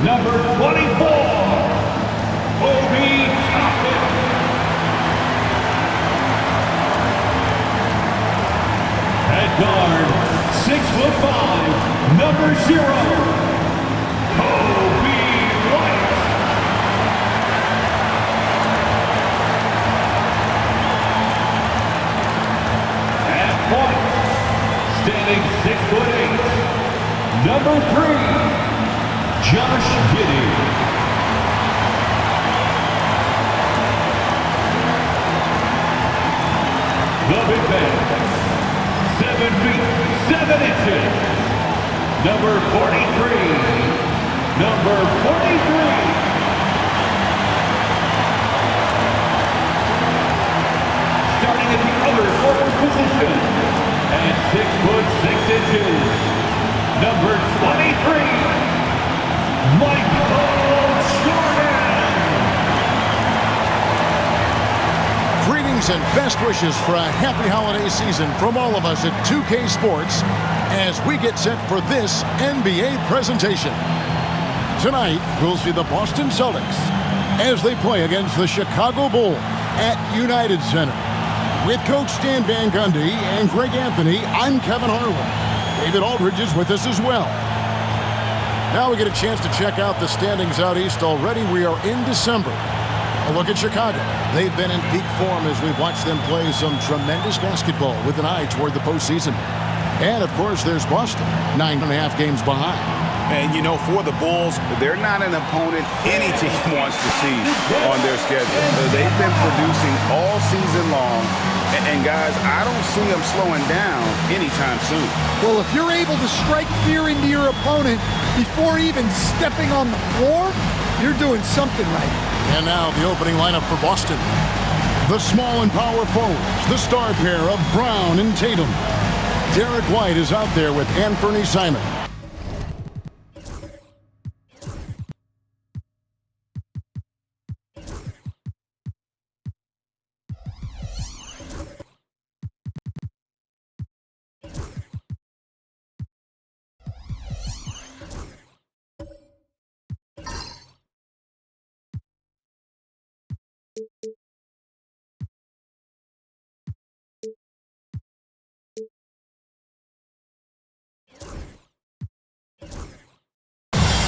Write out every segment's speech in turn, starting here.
Number 24, Obi Toppin. At guard, 6'5", number 0, Obi White. At point, standing 6'8", number 3, Josh Giddey. The big man, 7 feet, 7 inches, number 43, number 43. Starting at the other forward position, at 6'6", number 23, Michael Jordan. Greetings and best wishes for a happy holiday season from all of us at 2K Sports as we get set for this NBA presentation. Tonight, we'll see the Boston Celtics as they play against the Chicago Bulls at United Center. With Coach Stan Van Gundy and Greg Anthony, I'm Kevin Harlan. David Aldridge is with us as well. Now we get a chance to check out the standings out east already. We are in December. A look at Chicago. They've been in peak form as we've watched them play some tremendous basketball with an eye toward the postseason. And, of course, there's Boston, 9.5 games behind. And, you know, for the Bulls, they're not an opponent any team wants to see on their schedule. They've been producing all season long. And, guys, I don't see them slowing down anytime soon. Well, if you're able to strike fear into your opponent before even stepping on the floor, you're doing something right. And now the opening lineup for Boston. The small and power forwards, the star pair of Brown and Tatum. Derek White is out there with Anthony Simon.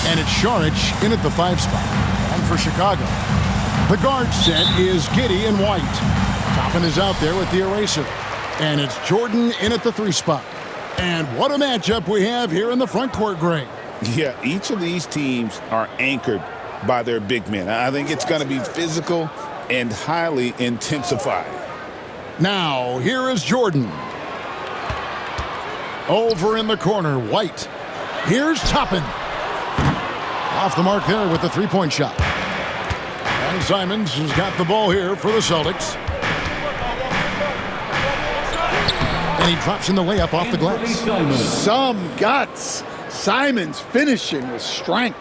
And it's Saric in at the 5 spot. And for Chicago, the guard set is Giddey and White. Toppin is out there with the eraser. And it's Jordan in at the 3 spot. And what a matchup we have here in the front court, Greg. Yeah, each of these teams are anchored by their big men. I think it's going to be physical and highly intensified. Now, here is Jordan. Over in the corner, White. Here's Toppin. Off the mark there with the 3-point shot. And Simons has got the ball here for the Celtics. And he drops in the layup off the glass. Some guts. Simons finishing with strength.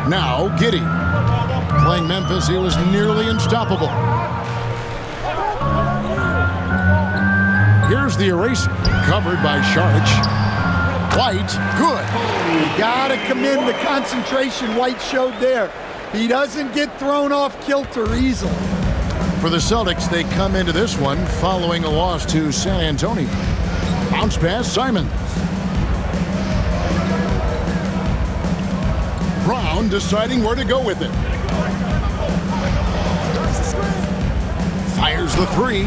Now Giddey. Playing Memphis, he was nearly unstoppable. Here's the eraser. Covered by Saric. White, good. You gotta commend the concentration White showed there. He doesn't get thrown off kilter easily. For the Celtics, they come into this one following a loss to San Antonio. Bounce pass, Simons. Brown deciding where to go with it. Fires the 3.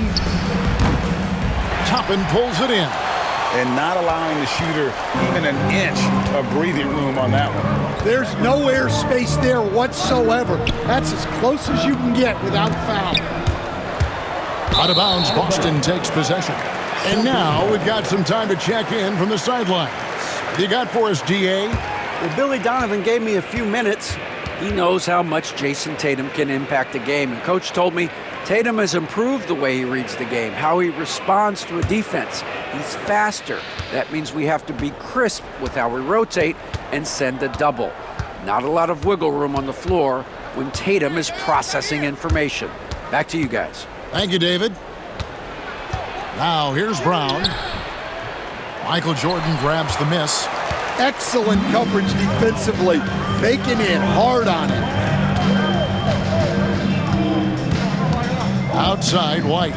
Toppin pulls it in. And not allowing the shooter even an inch of breathing room on that one. There's no air space there whatsoever. That's as close as you can get without foul. Out of bounds, Boston takes possession. And now we've got some time to check in from the sidelines. What do you got for us, D.A.? Well, Billy Donovan gave me a few minutes. He knows how much Jason Tatum can impact a game. And Coach told me Tatum has improved the way he reads the game, how he responds to a defense. He's faster. That means we have to be crisp with how we rotate and send a double. Not a lot of wiggle room on the floor when Tatum is processing information. Back to you guys. Thank you, David. Now here's Brown. Michael Jordan grabs the miss. Excellent coverage defensively, making it hard on him. Outside, White.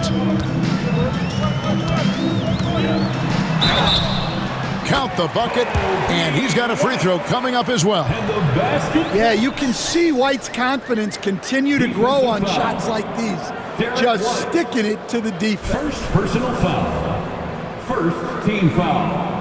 Count the bucket, and he's got a free throw coming up as well. And the basket. Yeah, you can see White's confidence continue to grow on shots like these. Just sticking it to the defense. First personal foul. First team foul.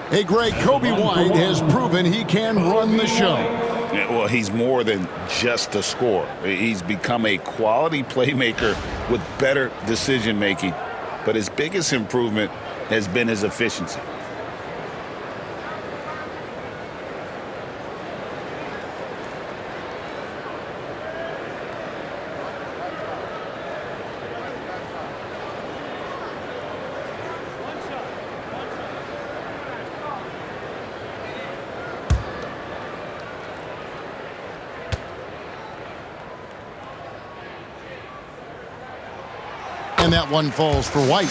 Hey, Greg, Kobe White has proven he can run the show. Yeah, well, he's more than just a scorer. He's become a quality playmaker with better decision-making. But his biggest improvement has been his efficiency. And that one falls for White.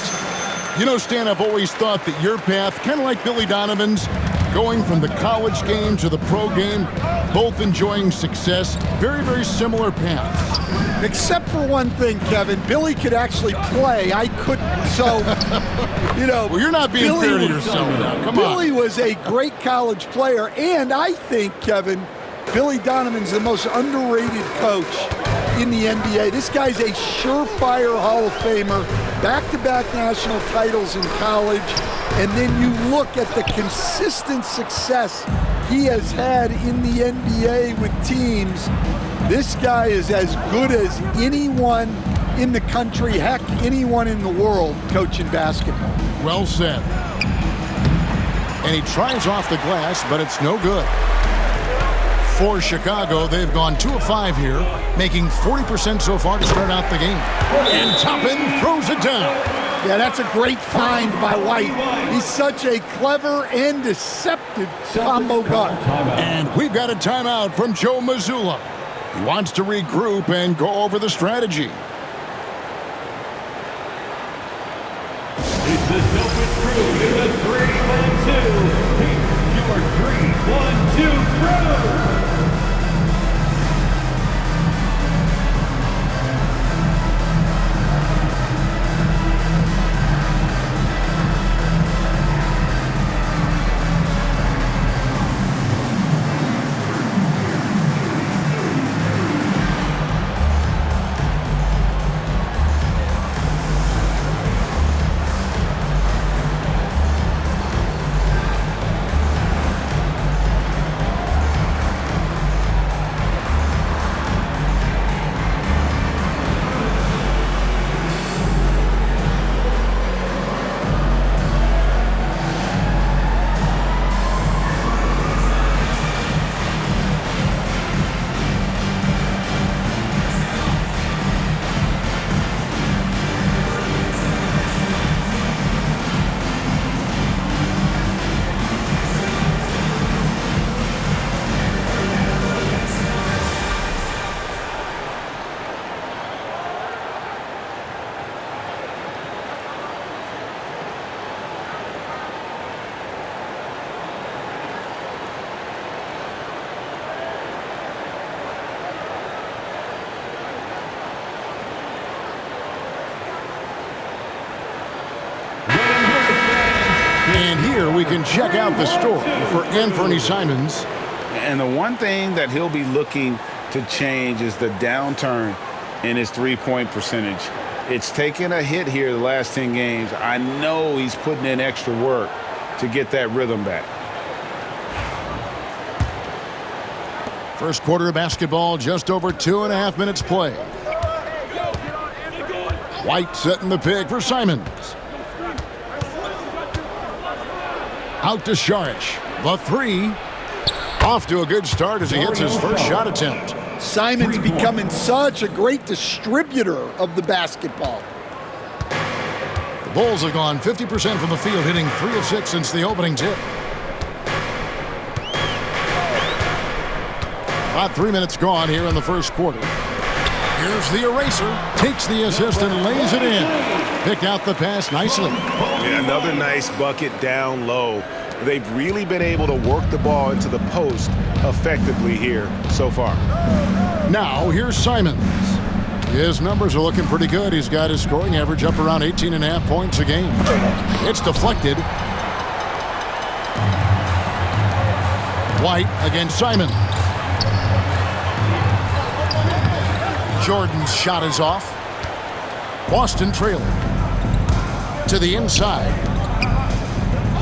You know, Stan, I've always thought that your path, kind of like Billy Donovan's, going from the college game to the pro game, both enjoying success, very, very similar paths. Except for one thing, Kevin. Billy could actually play. I couldn't. So, you know. Well, you're not being Billy fair to was- yourself now. Come Billy on. was a great college player. And I think, Kevin, Billy Donovan's the most underrated coach in the NBA. This guy's a surefire Hall of Famer, back-to-back national titles in college, and then you look at the consistent success he has had in the NBA with teams. This guy is as good as anyone in the country, heck, anyone in the world coaching basketball. Well said. And he tries off the glass, but it's no good. For Chicago, they've gone 2 of 5 here, making 40% so far to start out the game. And Toppin throws it down. Yeah, that's a great find by White. He's such a clever and deceptive combo guard. And we've got a timeout from Joe Mazzulla. He wants to regroup and go over the strategy. It's the Celtics crew in the 3-1-2. Here's your 3-1-2 crew. And here we can check out the story for Anthony Simons. And the one thing that he'll be looking to change is the downturn in his three-point percentage. It's taken a hit here the last 10 games. I know he's putting in extra work to get that rhythm back. First quarter of basketball, just over 2.5 minutes played. White setting the pick for Simons. Out to Šarić. The three. Off to a good start as he hits his first shot attempt. Simons becoming such a great distributor of the basketball. The Bulls have gone 50% from the field, hitting 3 of 6 since the opening tip. About 3 minutes gone here in the first quarter. Here's the eraser. Takes the assist and lays it in. Picked out the pass nicely. Yeah, another nice bucket down low. They've really been able to work the ball into the post effectively here so far. Now, here's Simons. His numbers are looking pretty good. He's got his scoring average up around 18.5 points a game. It's deflected. White against Simon. Jordan's shot is off. Boston trailing. To the inside.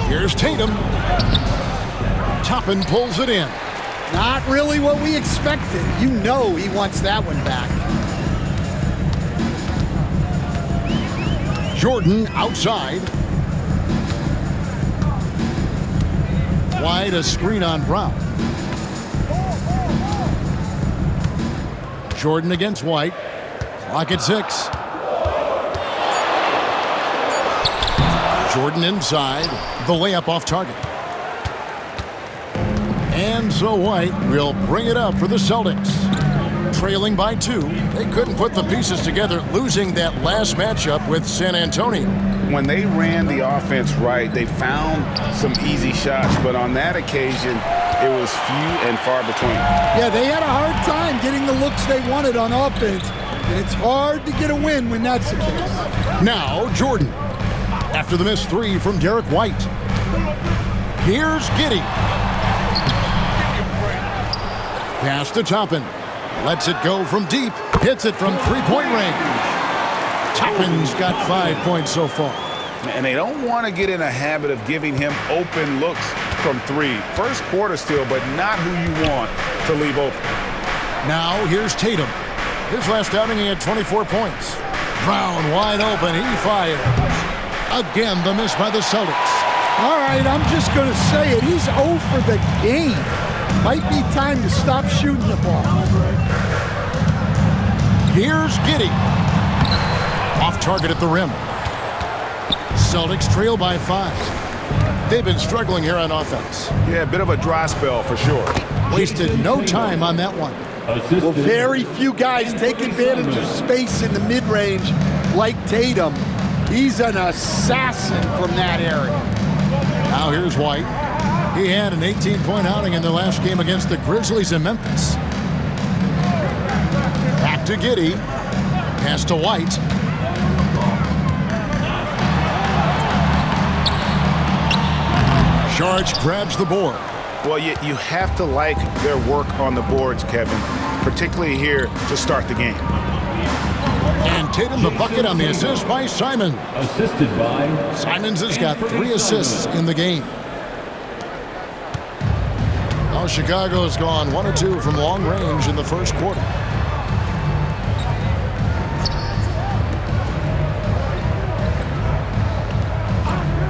Here's Tatum. Toppin pulls it in. Not really what we expected. You know he wants that one back. Jordan outside. Wide, a screen on Brown. Jordan against White. Clock at 6. Jordan inside. The layup off target. And so White will bring it up for the Celtics. Trailing by 2. They couldn't put the pieces together, losing that last matchup with San Antonio. When they ran the offense right, they found some easy shots, but on that occasion, it was few and far between. Yeah, they had a hard time getting the looks they wanted on offense, and it's hard to get a win when that's the case. Now Jordan. After the missed 3 from Derek White. Here's Giddey. Pass to Toppin. Lets it go from deep. Hits it from three-point range. Toppin's got 5 points so far. And they don't want to get in a habit of giving him open looks from 3. First quarter still, but not who you want to leave open. Now here's Tatum. His last outing he had 24 points. Brown wide open. He fires. Again, the miss by the Celtics. All right, I'm just going to say it. He's 0 for the game. Might be time to stop shooting the ball. Here's Giddey. Off target at the rim. Celtics trail by 5. They've been struggling here on offense. Yeah, a bit of a dry spell for sure. Wasted no time on that one. Well, very few guys take advantage of space in the mid-range like Tatum. He's an assassin from that area. Now here's White. He had an 18-point outing in their last game against the Grizzlies in Memphis. Back to Giddey. Pass to White. Sharge grabs the board. Well, you have to like their work on the boards, Kevin, particularly here to start the game. And Tatum the bucket on the assist by Simon. Assisted by Simons has got 3 assists in the game. Now Chicago's gone 1 of 2 from long range in the first quarter.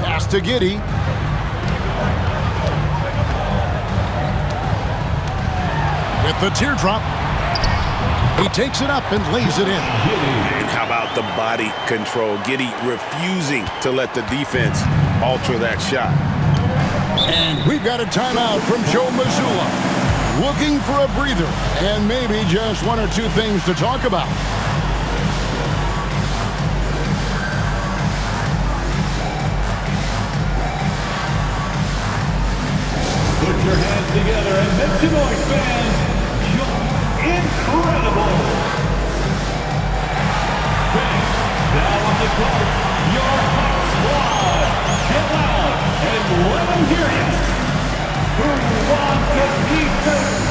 Pass to Giddey. With the teardrop. He takes it up and lays it in. And how about the body control? Giddey refusing to let the defense alter that shot. And we've got a timeout from Joe Mazzulla. Looking for a breather and maybe just 1 or 2 things to talk about. Put your hands together and make some noise, fans. Incredible! Fans, now on the court, your hot squad. Get loud and let them hear you. Who wants the defense?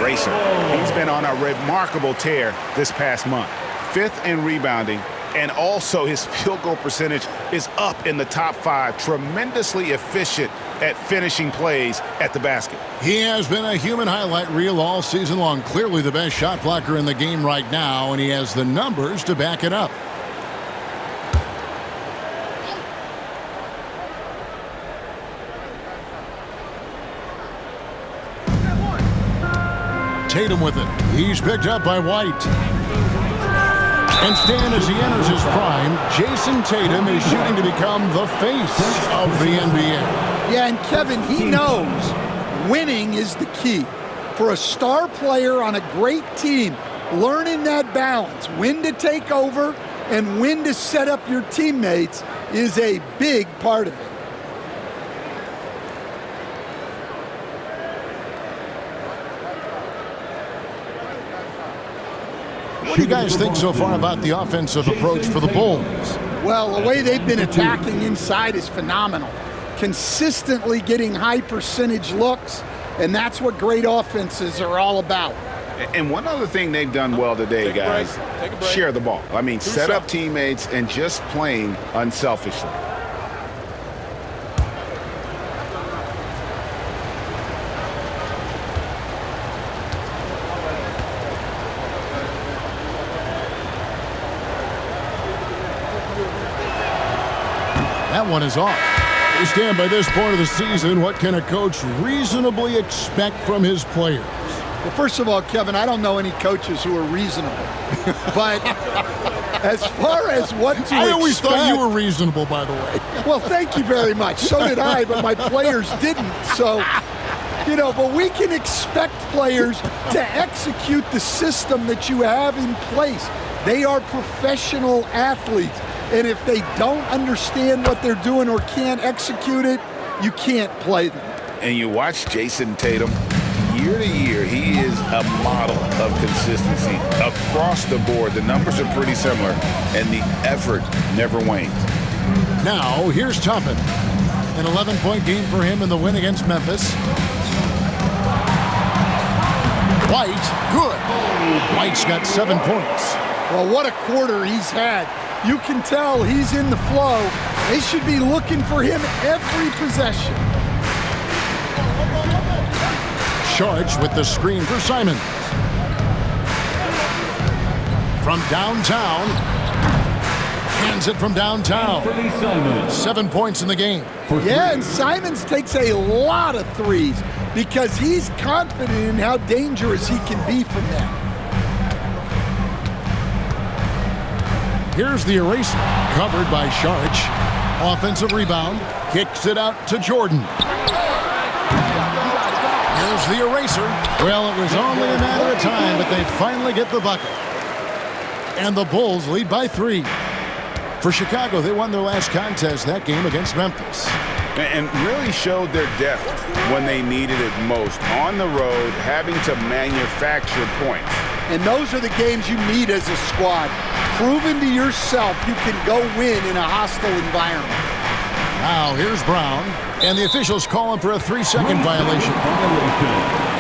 eraser. He's been on a remarkable tear this past month. 5th in rebounding, and also his field goal percentage is up in the top 5. Tremendously efficient at finishing plays at the basket. He has been a human highlight reel all season long. Clearly the best shot blocker in the game right now, and he has the numbers to back it up. Tatum with it. He's picked up by White. And Stan, as he enters his prime, Jason Tatum is shooting to become the face of the NBA. Yeah, and Kevin, he knows winning is the key. For a star player on a great team, learning that balance, when to take over and when to set up your teammates, is a big part of it. What do you guys think so far about the offensive approach for the Bulls? Well, the way they've been attacking inside is phenomenal. Consistently getting high percentage looks, and that's what great offenses are all about. And one other thing they've done well today, guys, share the ball. I mean, set up teammates and just playing unselfishly. That one is off. We stand by this point of the season. What can a coach reasonably expect from his players? Well, first of all, Kevin, I don't know any coaches who are reasonable. But as far as what to expect... I always thought you were reasonable, by the way. Well, thank you very much. So did I, but my players didn't. So, but we can expect players to execute the system that you have in place. They are professional athletes. And if they don't understand what they're doing or can't execute it, you can't play them. And you watch Jason Tatum, year to year, he is a model of consistency. Across the board, the numbers are pretty similar, and the effort never wanes. Now, here's Toppin. An 11-point game for him in the win against Memphis. White, good. White's got 7 points. Well, what a quarter he's had. You can tell he's in the flow. They should be looking for him every possession. Charged with the screen for Simon. From downtown. Hands it from downtown. 7 points in the game. Yeah, and Simons takes a lot of threes because he's confident in how dangerous he can be from that. Here's the eraser, covered by Sharch. Offensive rebound, kicks it out to Jordan. Here's the eraser. Well, it was only a matter of time, but they finally get the bucket. And the Bulls lead by 3. For Chicago, they won their last contest that game against Memphis. And really showed their depth when they needed it most. On the road, having to manufacture points. And those are the games you need as a squad. Proving to yourself you can go win in a hostile environment. Now, here's Brown. And the officials call him for a 3-second violation.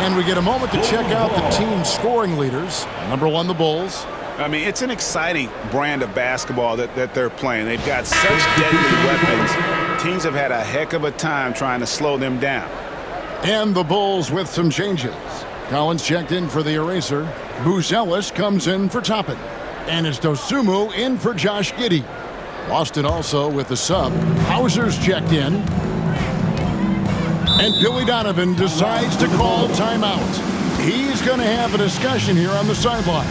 And we get a moment to check out the team's scoring leaders. Number 1, the Bulls. I mean, it's an exciting brand of basketball that they're playing. They've got such deadly weapons. Teams have had a heck of a time trying to slow them down. And the Bulls with some changes. Collins checked in for the eraser. Buzelis comes in for Toppin. And it's Dosunmu in for Josh Giddey. Boston also with the sub. Hauser's checked in. And Billy Donovan decides to call timeout. He's going to have a discussion here on the sideline.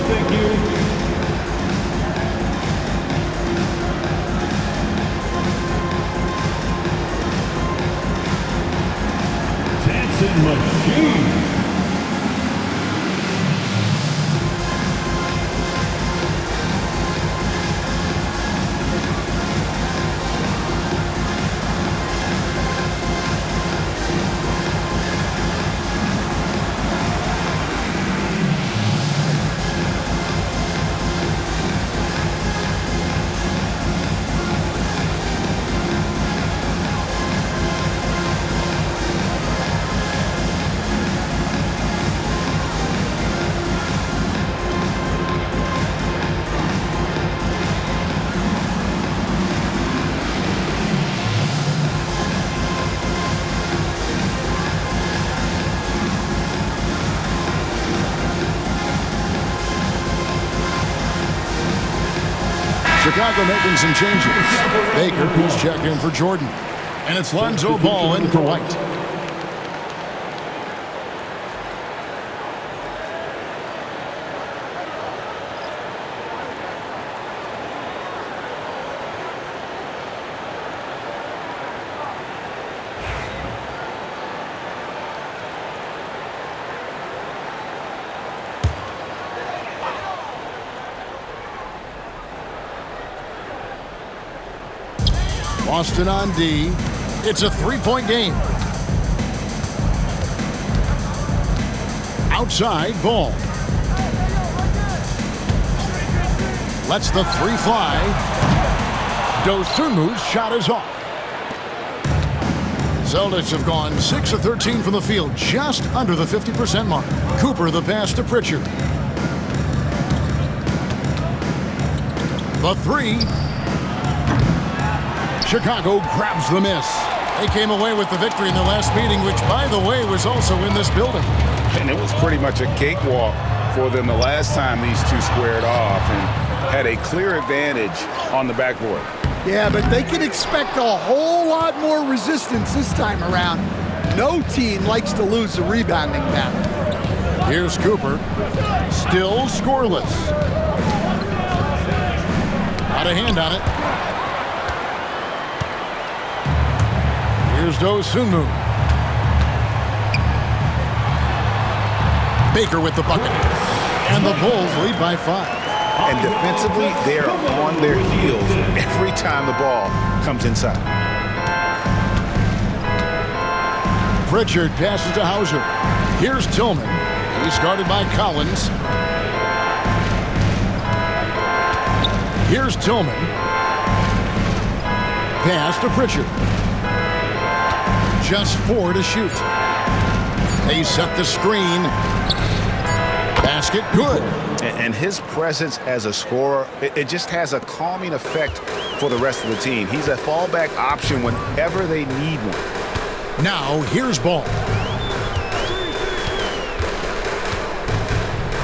thank you. Dancing Machine. Chicago making some changes. Baker, who's checked in for Jordan. And it's Lonzo Ball in for White. Boston on D. It's a three-point game. Outside, Ball. Lets the three fly. Dosunmu's shot is off. Celtics have gone 6 of 13 from the field, just under the 50% mark. Cooper the pass to Pritchard. The three. Chicago grabs the miss. They came away with the victory in their last meeting, which, by the way, was also in this building. And it was pretty much a cakewalk for them the last time these two squared off and had a clear advantage on the backboard. Yeah, but they can expect a whole lot more resistance this time around. No team likes to lose a rebounding battle. Here's Cooper. Still scoreless. Got a hand on it. Here's Dosunmu. Baker with the bucket. And the Bulls lead by 5. And defensively, they are on their heels every time the ball comes inside. Pritchard passes to Hauser. Here's Tillman. He's guarded by Collins. Here's Tillman. Pass to Pritchard. Just 4 to shoot. They set the screen. Basket good. And his presence as a scorer, it just has a calming effect for the rest of the team. He's a fallback option whenever they need one. Now, here's Ball.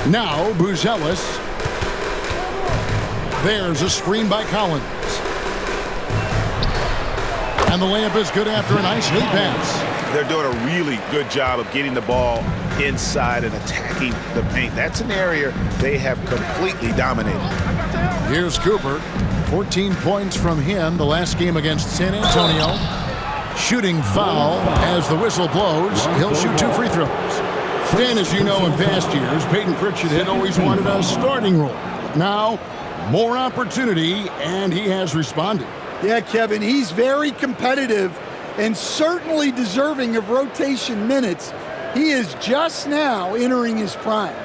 Now, Buzelis. There's a screen by Collins. And the layup is good after a nice lead pass. They're doing a really good job of getting the ball inside and attacking the paint. That's an area they have completely dominated. Here's Cooper. 14 points from him the last game against San Antonio. Shooting foul as the whistle blows. He'll shoot 2 free throws. Dan, as you know, in past years, Peyton Pritchard had always wanted a starting role. Now, more opportunity, and he has responded. Yeah, Kevin, he's very competitive and certainly deserving of rotation minutes. He is just now entering his prime.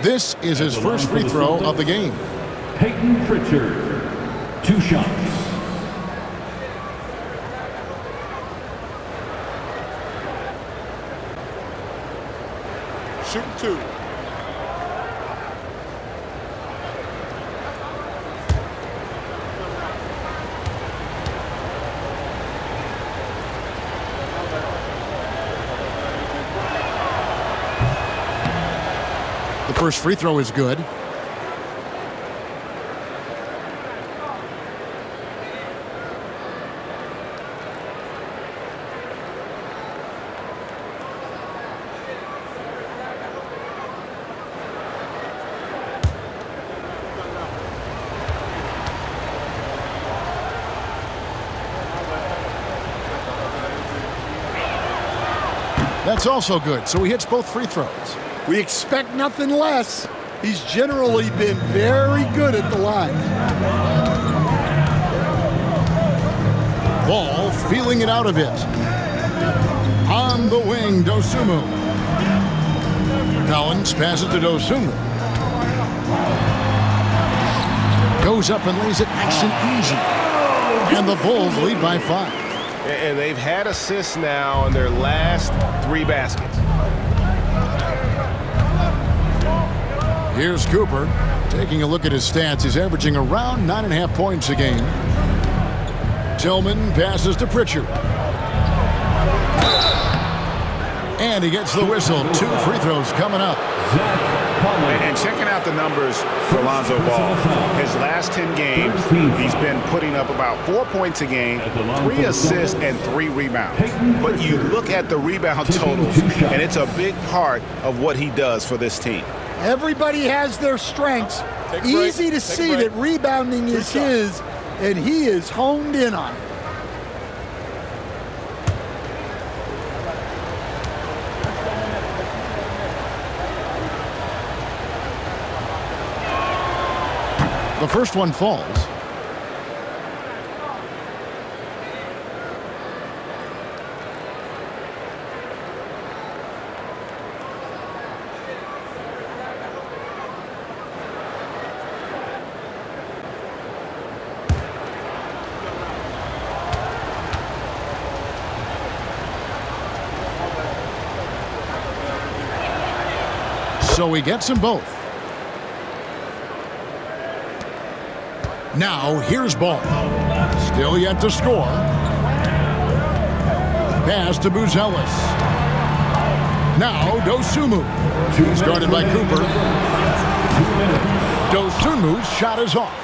This is his first free throw of the game. Peyton Pritchard, 2 shots. Shooting 2. The first free throw is good. That's also good, so he hits both free throws. We expect nothing less. He's generally been very good at the line. Ball feeling it out a bit. On the wing, Dosunmu. Collins passes to Dosunmu. Goes up and lays it nice and easy. And the Bulls lead by 5. And they've had assists now in their last 3 baskets. Here's Cooper. Taking a look at his stats, he's averaging around 9.5 points a game. Tillman passes to Pritchard. And he gets the whistle. 2 free throws coming up. And checking out the numbers for Lonzo Ball. His last 10 games, he's been putting up about 4 points a game, 3 assists, and 3 rebounds. But you look at the rebound totals, and it's a big part of what he does for this team. Everybody has their strengths. Easy to see that rebounding is his, and he is honed in on it. The first one falls. So he gets them both. Now here's Ball. Still yet to score. Pass to Buzelis. Now Dosunmu. He's guarded by Cooper. Dosunmu's shot is off.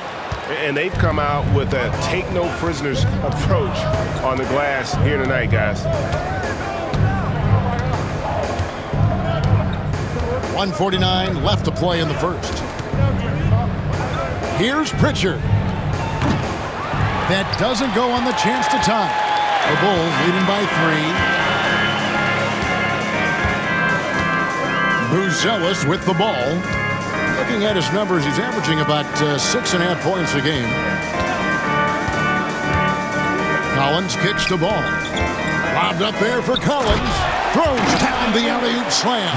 And they've come out with a take no prisoners approach on the glass here tonight, guys. 1:49 left to play in the first. Here's Pritchard. That doesn't go on the chance to tie. The Bulls leading by 3. Buzelis with the ball. Looking at his numbers, he's averaging about 6.5 points a game. Collins kicks the ball. Lobbed up there for Collins. Throws down the alley-oop slam.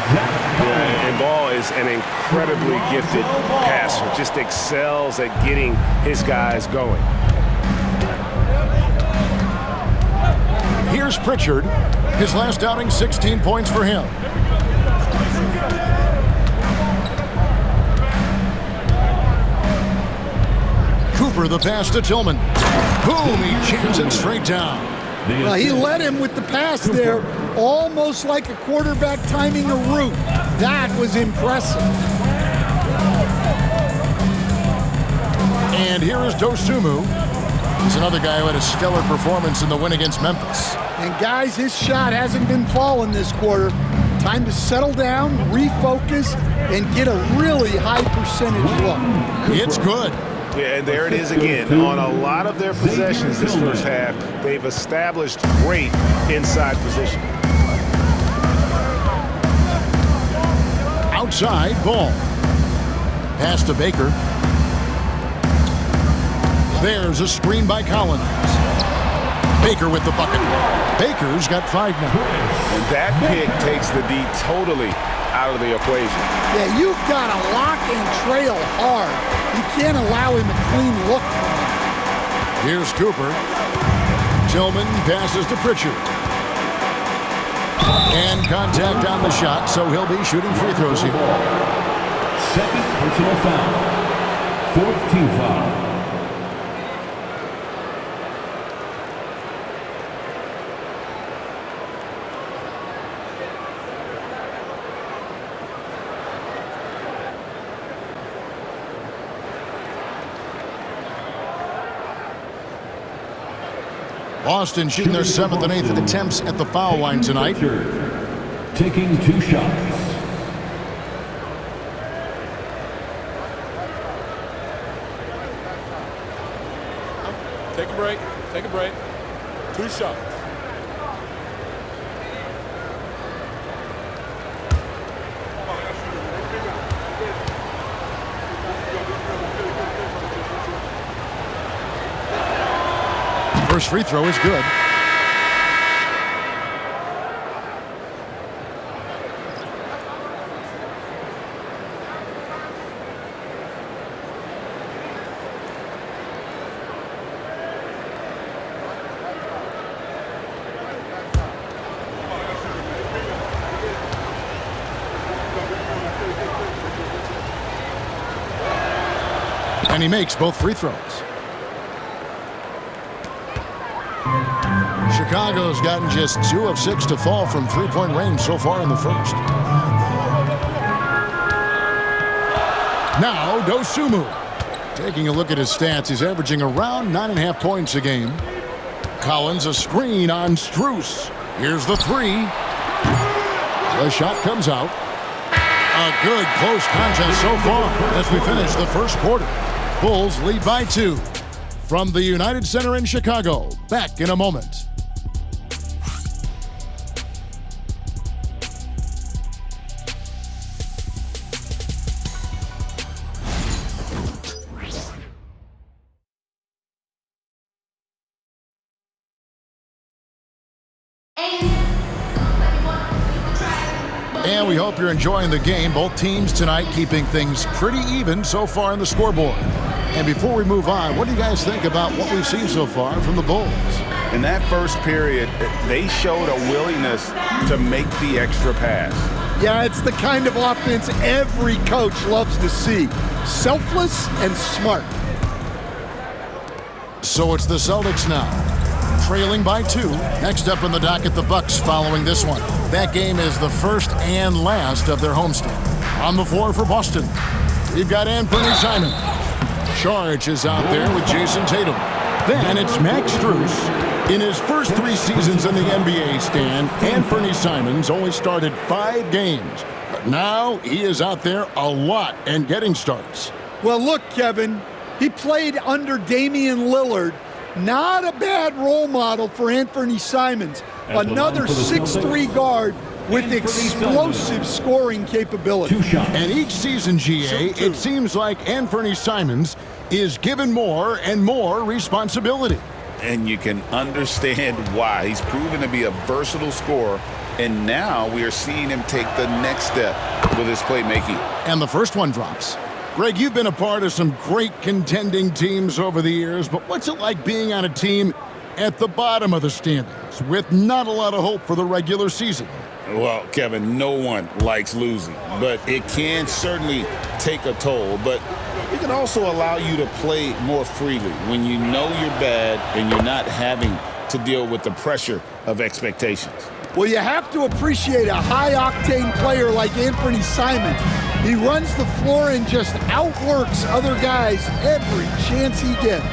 Yeah, and Ball is an incredibly gifted passer. Just excels at getting his guys going. Here's Pritchard. His last outing, 16 points for him. Cooper, the pass to Tillman. Boom, he jams it straight down. Well, he led him with the pass there, almost like a quarterback timing a route. That was impressive. And here is Dosunmu. He's another guy who had a stellar performance in the win against Memphis. And guys, his shot hasn't been falling this quarter. Time to settle down, refocus, and get a really high percentage look. It's good. Yeah, and there it is again. On a lot of their possessions this first half, they've established great inside position. Outside, Ball. Pass to Baker. There's a screen by Collins. Baker with the bucket. Baker's got 5 now. And that pick takes the D totally out of the equation. Yeah, you've got to lock and trail hard. You can't allow him a clean look. Here's Cooper. Tillman passes to Pritchard. And contact on the shot, so he'll be shooting free throws here. Second personal foul. 4th team foul. Boston shooting their 7th and 8th attempts at the foul line tonight. Taking 2 shots. Take a break. Take a break. 2 shots. First free throw is good. And he makes both free throws. Chicago's gotten just 2 of 6 to fall from three-point range so far in the first. Now, Dosunmu. Taking a look at his stats, he's averaging around 9.5 points a game. Collins a screen on Strus. Here's the three. The shot comes out. A good close contest so far as we finish the first quarter. Bulls lead by 2. From the United Center in Chicago, back in a moment. And we hope you're enjoying the game. Both teams tonight keeping things pretty even so far on the scoreboard. And before we move on, what do you guys think about what we've seen so far from the Bulls? In that first period, they showed a willingness to make the extra pass. Yeah, it's the kind of offense every coach loves to see. Selfless and smart. So it's the Celtics now, trailing by 2. Next up on the docket, the Bucks following this one. That game is the first and last of their homestand. On the floor for Boston, we've got Anthony Simons. Charge is out there with Jason Tatum. Then it's Max Strus. In his first 3 seasons in the NBA, Stan, Anthony Simons only started 5 games. But now he is out there a lot and getting starts. Well, look, Kevin, he played under Damian Lillard. Not a bad role model for Anthony Simons. Another 6'3" guard with explosive scoring capability. And each season, GA, it seems like Anthony Simons is given more and more responsibility. And you can understand why. He's proven to be a versatile scorer, and now we are seeing him take the next step with his playmaking. And the first one drops. Greg, you've been a part of some great contending teams over the years, but what's it like being on a team at the bottom of the standings with not a lot of hope for the regular season? Well, Kevin, no one likes losing, but it can certainly take a toll. But it can also allow you to play more freely when you know you're bad and you're not having to deal with the pressure of expectations. Well, you have to appreciate a high-octane player like Anthony Simons. He runs the floor and just outworks other guys every chance he gets.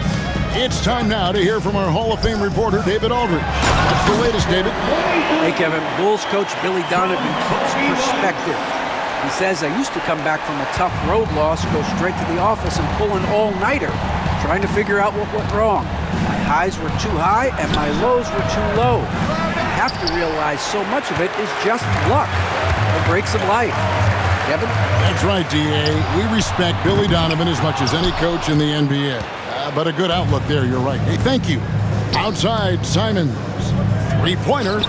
It's time now to hear from our Hall of Fame reporter, David Aldridge. What's the latest, David? Hey, Kevin. Bulls coach Billy Donovan keeps perspective. He says, I used to come back from a tough road loss, go straight to the office and pull an all-nighter, trying to figure out what went wrong. My highs were too high and my lows were too low. You have to realize so much of it is just luck or breaks of life. Kevin? That's right, D.A. We respect Billy Donovan as much as any coach in the NBA. But a good outlook there, you're right. Hey, thank you. Outside, Simons. Three-pointer.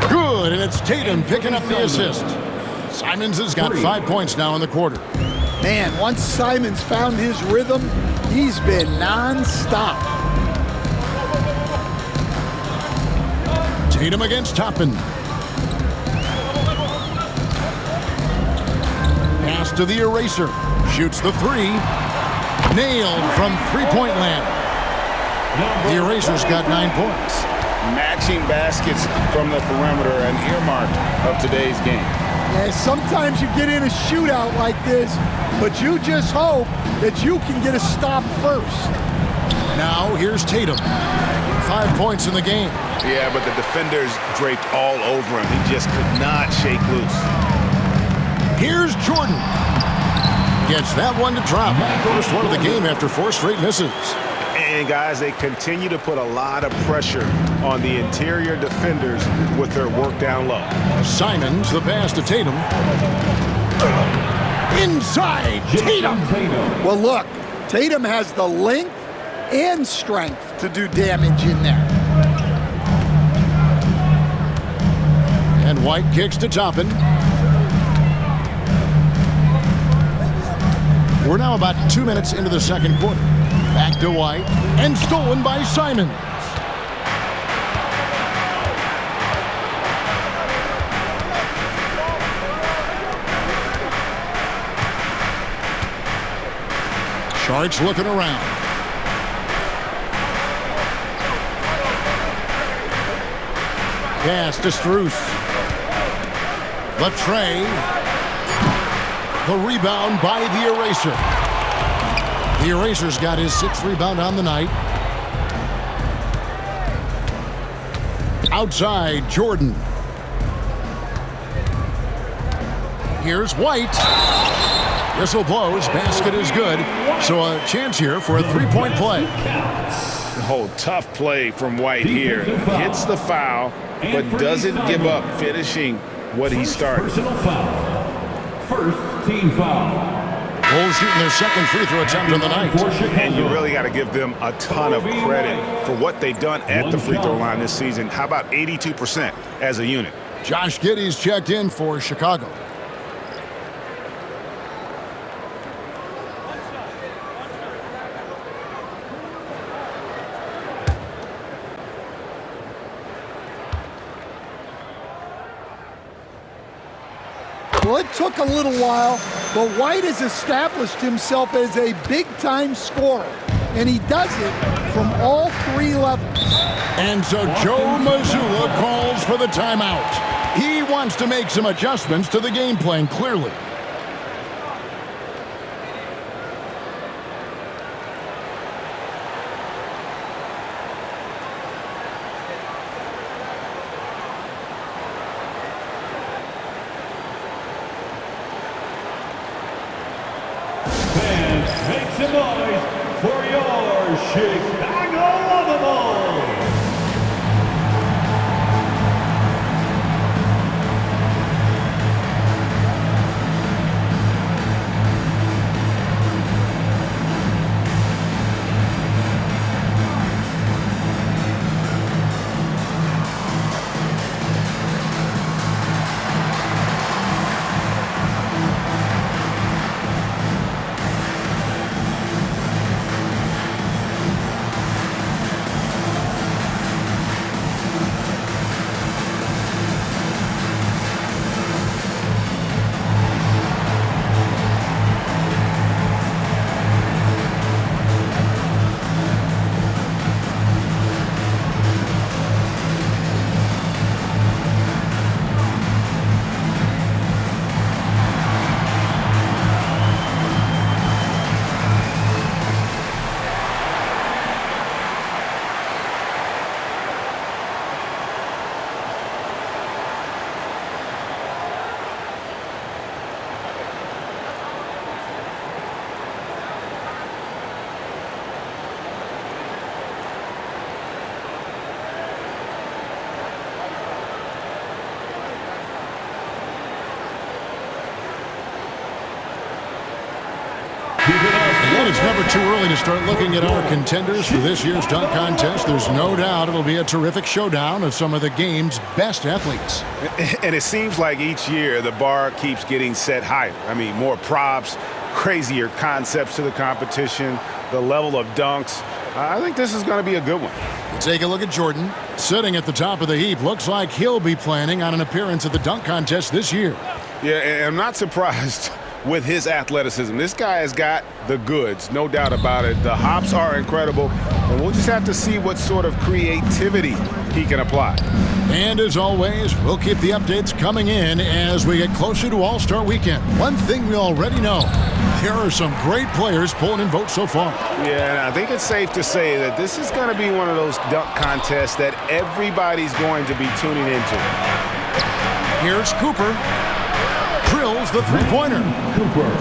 Good, and it's Tatum picking up the assist. Simons has got 5 points now in the quarter. Man, once Simons found his rhythm, he's been non-stop. Tatum against Toppin. Pass to the eraser. Shoots the three. Nailed from three-point land. The eraser's got 9 points. Matching baskets from the perimeter, an earmark of today's game. Yeah, sometimes you get in a shootout like this, but you just hope that you can get a stop first. Now here's Tatum. 5 points in the game. Yeah, but the defenders draped all over him. He just could not shake loose. Here's Jordan. Gets that one to drop. First one of the game after 4 straight misses. And, guys, they continue to put a lot of pressure on the interior defenders with their work down low. Simons, the pass to Tatum. Inside, Tatum. Well, look, Tatum has the length and strength to do damage in there. And White kicks to Toppin. We're now about 2 minutes into the second quarter. Back to White, and stolen by Simons. Sharks looking around. Pass to Strus. Latre. The rebound by the Eraser. The Eraser's got his 6th rebound on the night. Outside, Jordan. Here's White. Whistle blows. Basket is good. So a chance here for a three-point play. Oh, tough play from White here. Hits the foul, but doesn't give up finishing what he started. Personal foul. First team foul. Bulls shooting their second free throw attempt of the night. And you really got to give them a ton of credit for what they've done at the free throw line this season. How about 82% as a unit? Josh Giddey's checked in for Chicago. Well, it took a little while, but White has established himself as a big-time scorer, and he does it from all 3 levels. And so Joe Mazzulla calls for the timeout. He wants to make some adjustments to the game plan, clearly. Make some noise for your Chicago Lovables. Again, it's never too early to start looking at our contenders for this year's dunk contest. There's no doubt it'll be a terrific showdown of some of the game's best athletes. And it seems like each year the bar keeps getting set higher. I mean, more props, crazier concepts to the competition, the level of dunks. I think this is going to be a good one. Take a look at Jordan. Sitting at the top of the heap. Looks like he'll be planning on an appearance at the dunk contest this year. Yeah, and I'm not surprised with his athleticism. This guy has got the goods, no doubt about it. The hops are incredible, and we'll just have to see what sort of creativity he can apply. And as always, we'll keep the updates coming in as we get closer to All-Star Weekend. One thing we already know, there are some great players pulling in votes so far. Yeah, and I think it's safe to say that this is going to be one of those dunk contests that everybody's going to be tuning into. Here's Cooper. Drills the three-pointer.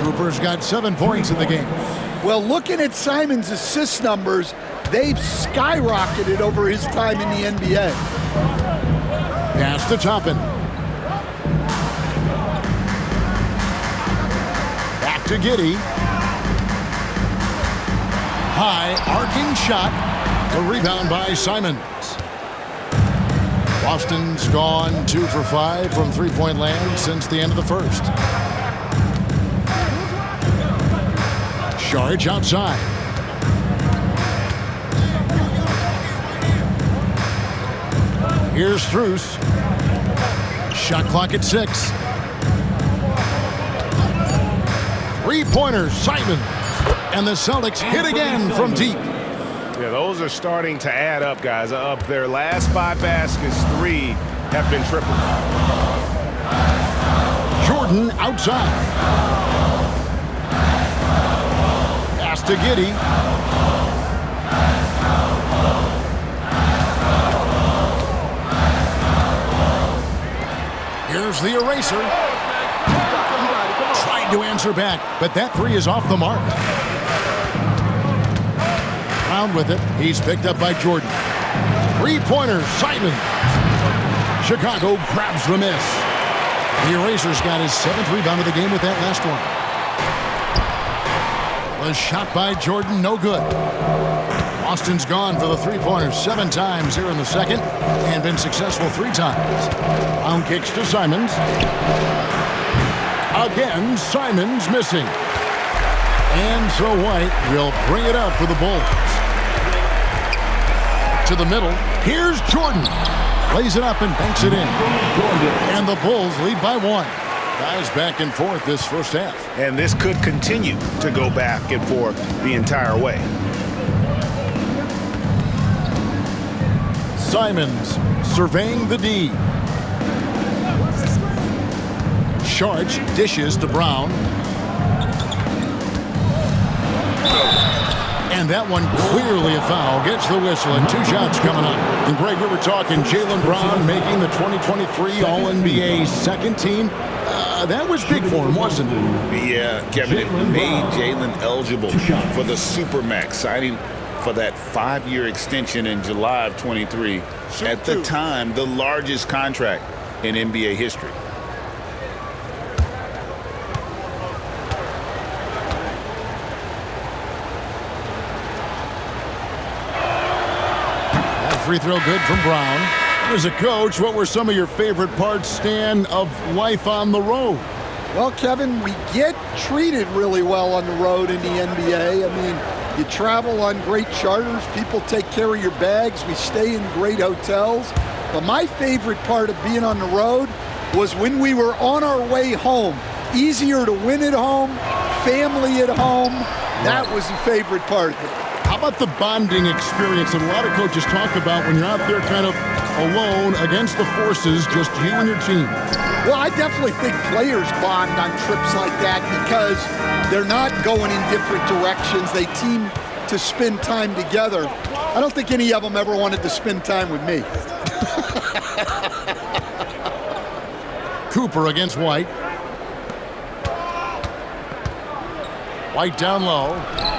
Cooper's got 7 points in the game. Well, looking at Simon's assist numbers, they've skyrocketed over his time in the NBA. Pass to Toppin. Back to Giddey. High arcing shot. The rebound by Simons. Boston's gone 2 for 5 from three-point land since the end of the first. Charge outside. Here's Strus. Shot clock at 6. Three-pointer, Simon. And the Celtics hit again from deep. Yeah, those are starting to add up, guys. Of their last 5 baskets, 3 have been triple. Jordan outside. Pass to Giddey. Here's the eraser. Tried to answer back, but that 3 is off the mark. Round with it. He's picked up by Jordan. Three-pointer, Simon. Chicago grabs the miss. The eraser's got his 7th rebound of the game with that last one. The shot by Jordan, no good. Boston's gone for the three-pointer 7 times here in the second and been successful 3 times. Brown kicks to Simons. Again, Simons missing. And so White will bring it up for the Bulls. To the middle. Here's Jordan. Plays it up and banks it in. And the Bulls lead by 1. Guys back and forth this first half. And this could continue to go back and forth the entire way. Simons surveying the D. Charge dishes to Brown. And that one clearly a foul. Gets the whistle and 2 shots coming up. And Greg, we were talking Jaylen Brown making the 2023 All-NBA second team. That was big for him, wasn't it? Yeah, Kevin, it made Jaylen eligible for the Supermax, signing for that 5-year extension in July of 23. At the time, the largest contract in NBA history. Free throw good from Brown. As a coach, what were some of your favorite parts, Stan, of life on the road? Well, Kevin, we get treated really well on the road in the NBA. I mean, you travel on great charters. People take care of your bags. We stay in great hotels. But my favorite part of being on the road was when we were on our way home. Easier to win at home, family at home. That was the favorite part of it. How about the bonding experience that a lot of coaches talk about when you're out there kind of alone against the forces, just you and your team? Well, I definitely think players bond on trips like that because they're not going in different directions. They team to spend time together. I don't think any of them ever wanted to spend time with me. Cooper against White. White down low.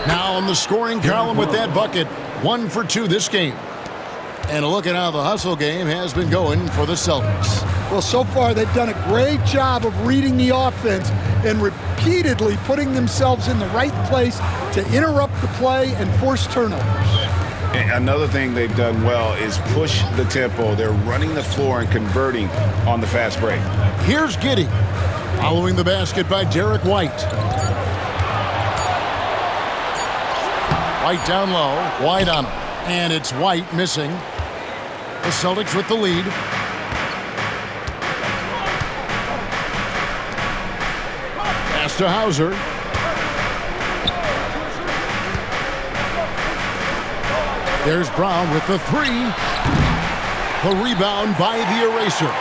Now on the scoring column with that bucket. 1 for 2 this game. And a look at how the hustle game has been going for the Celtics. Well, so far they've done a great job of reading the offense and repeatedly putting themselves in the right place to interrupt the play and force turnovers. And another thing they've done well is push the tempo. They're running the floor and converting on the fast break. Here's Giddey. Following the basket by Derek White. White down low, White on him. And it's White missing. The Celtics with the lead. Pass to Hauser. There's Brown with the 3. The rebound by the eraser.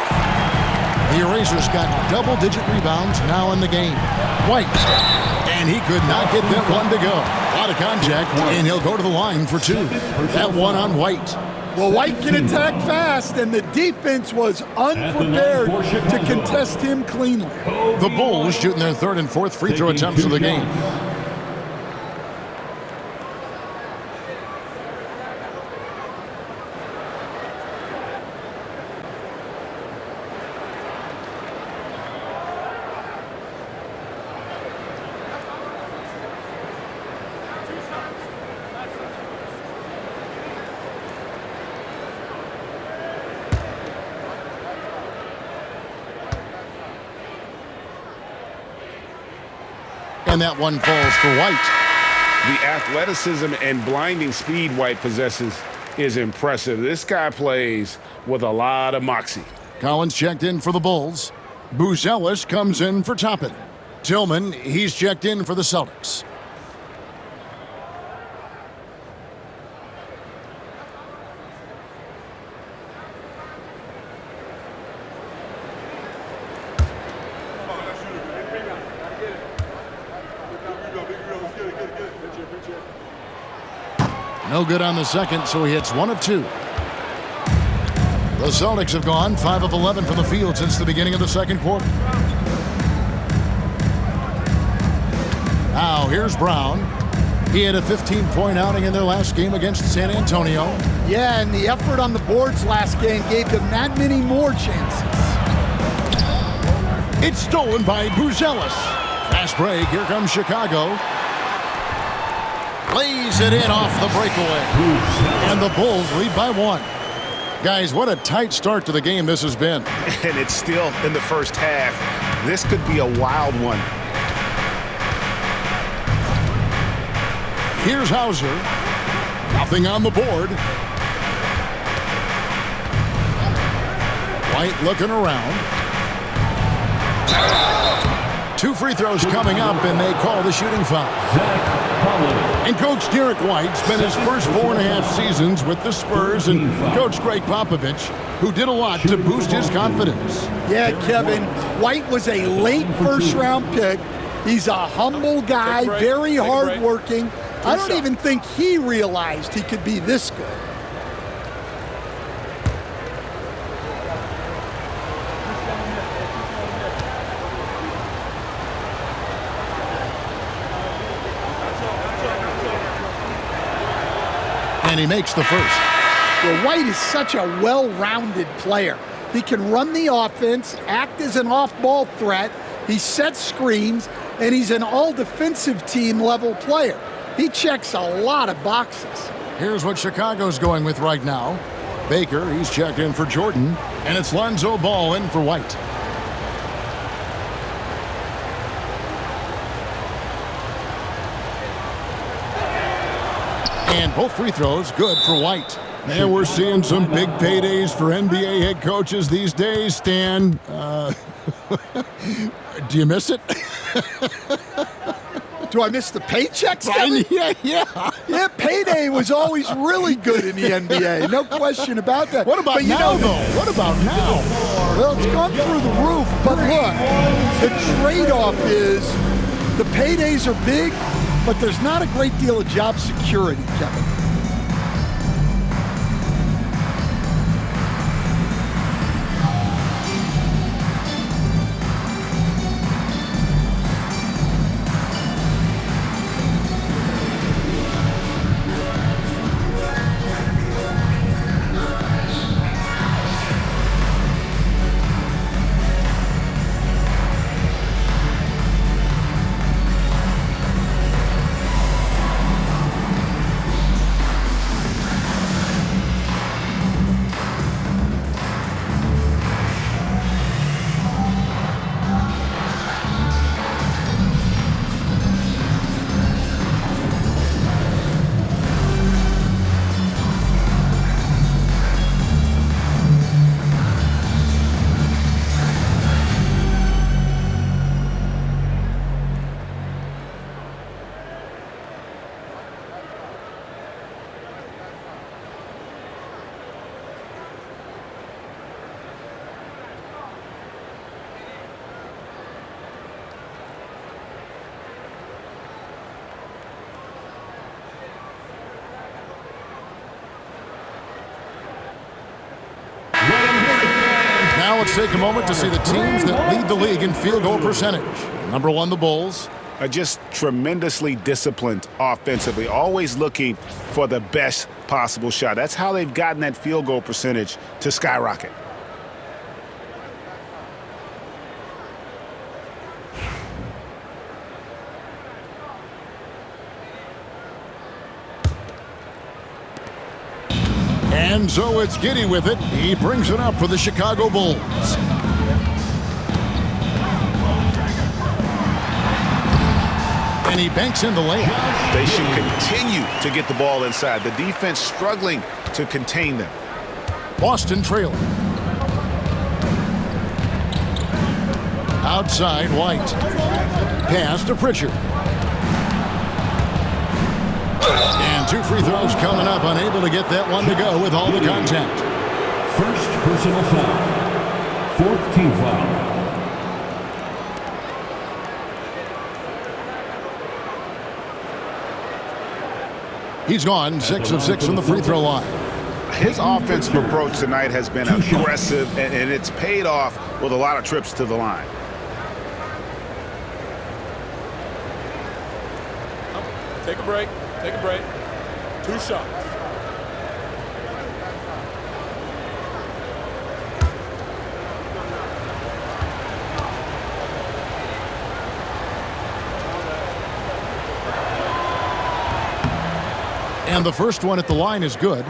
The eraser's got double-digit rebounds now in the game. White. And he could not get that one to go. A lot of contact, and he'll go to the line for 2. That one on White. Well, White can attack fast, and the defense was unprepared to contest him cleanly. The Bulls shooting their 3rd and 4th free throw attempts of the game. And that one falls for White. The athleticism and blinding speed White possesses is impressive. This guy plays with a lot of moxie. Collins checked in for the Bulls. Buzelis comes in for Toppin. Tillman, he's checked in for the Celtics. No good on the second, so he hits 1 of 2. The Celtics have gone 5 of 11 from the field since the beginning of the second quarter. Now here's Brown. He had a 15-point outing in their last game against San Antonio. Yeah, and the effort on the boards last game gave them that many more chances. It's stolen by Buzelis. Fast break. Here comes Chicago. Lays it in off the breakaway. And the Bulls lead by 1. Guys, what a tight start to the game this has been. And it's still in the first half. This could be a wild one. Here's Hauser. Nothing on the board. White looking around. 2 free throws coming up, and they call the shooting foul. And Coach Derek White spent his first 4.5 seasons with the Spurs and Coach Greg Popovich, who did a lot to boost his confidence. Yeah, Kevin, White was a late first-round pick. He's a humble guy, very hardworking. I don't even think he realized he could be this good. And he makes the first. Well, White is such a well-rounded player. He can run the offense, act as an off-ball threat, he sets screens, and he's an all-defensive team level player. He checks a lot of boxes. Here's what Chicago's going with right now. Baker, he's checked in for Jordan, and it's Lonzo Ball in for White. And both free throws good for White. And we're seeing some big paydays for NBA head coaches these days, Stan. Do you miss it? Do I miss the paychecks, Kevin? Yeah, payday was always really good in the NBA. No question about that. What about now, though? What about now? Well, it's gone through the roof. But look, the trade-off is the paydays are big, but there's not a great deal of job security, Kevin. Now let's take a moment to see the teams that lead the league in field goal percentage. Number 1, the Bulls. Are just tremendously disciplined offensively, always looking for the best possible shot. That's how they've gotten that field goal percentage to skyrocket. And so it's Giddy with it. He brings it up for the Chicago Bulls. And he banks in the layup. They should continue to get the ball inside. The defense struggling to contain them. Boston trailing. Outside, White. Pass to Pritchard. And 2 free throws coming up. Unable to get that one to go with all the contact. First personal foul. 4th team foul. He's gone 6 of 6 from the free throw line. His offensive approach tonight has been aggressive, and it's paid off with a lot of trips to the line. Take a break. Take a break. 2 shots. And the first one at the line is good.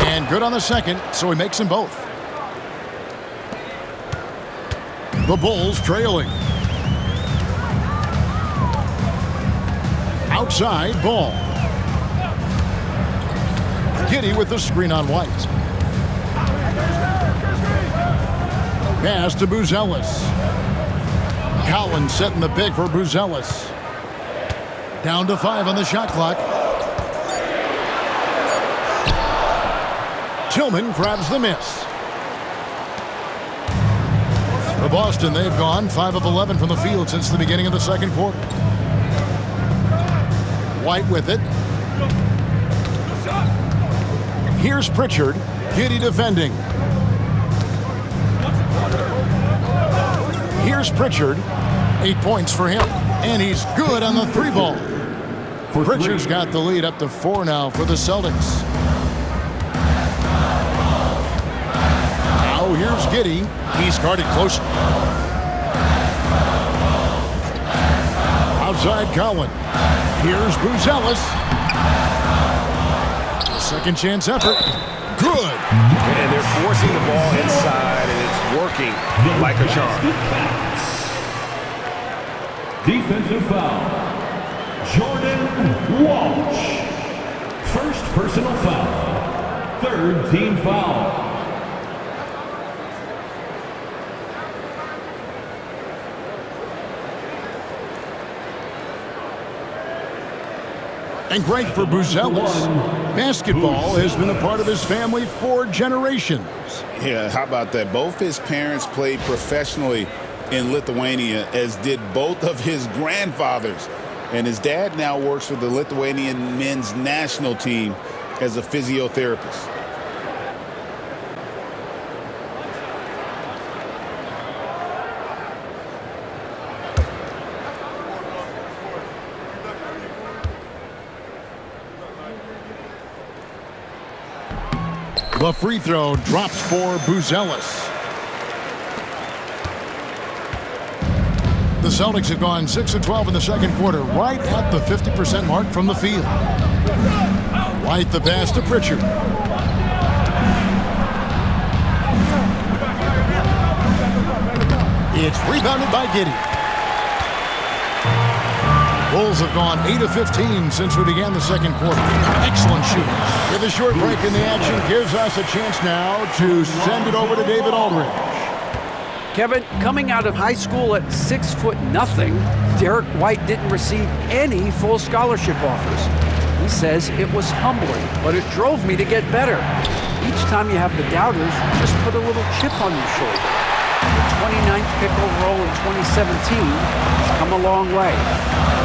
And good on the second, so he makes them both. The Bulls trailing. Outside, Ball. Giddey with the screen on White. Pass to Buzelis. Collins setting the pick for Buzelis. Down to 5 on the shot clock. Tillman grabs the miss. For Boston, they've gone 5 of 11 from the field since the beginning of the second quarter. White with it. Here's Pritchard. Giddey defending. Here's Pritchard. 8 points for him. And he's good on the 3 ball. Pritchard's got the lead up to 4 now for the Celtics. Now here's Giddey. He's guarded close. Outside Collins. Here's Buzelis. Second chance effort. Good. And they're forcing the ball inside, and it's working like a charm. Defensive foul. Jordan Walsh. First personal foul. 3rd team foul. And great for Buzelis. Basketball has been a part of his family for generations. Yeah, how about that? Both his parents played professionally in Lithuania, as did both of his grandfathers. And his dad now works for the Lithuanian men's national team as a physiotherapist. The free throw drops for Buzelis. The Celtics have gone 6 of 12 in the second quarter, right at the 50% mark from the field. White the pass to Pritchard. It's rebounded by Giddey. Bulls have gone 8 of 15 since we began the second quarter. Excellent shooting. With a short break in the action, gives us a chance now to send it over to David Aldridge. Kevin, coming out of high school at 6'0", Derek White didn't receive any full scholarship offers. He says it was humbling, but it drove me to get better. Each time you have the doubters, just put a little chip on your shoulder. The 29th pick overall in 2017 has come a long way.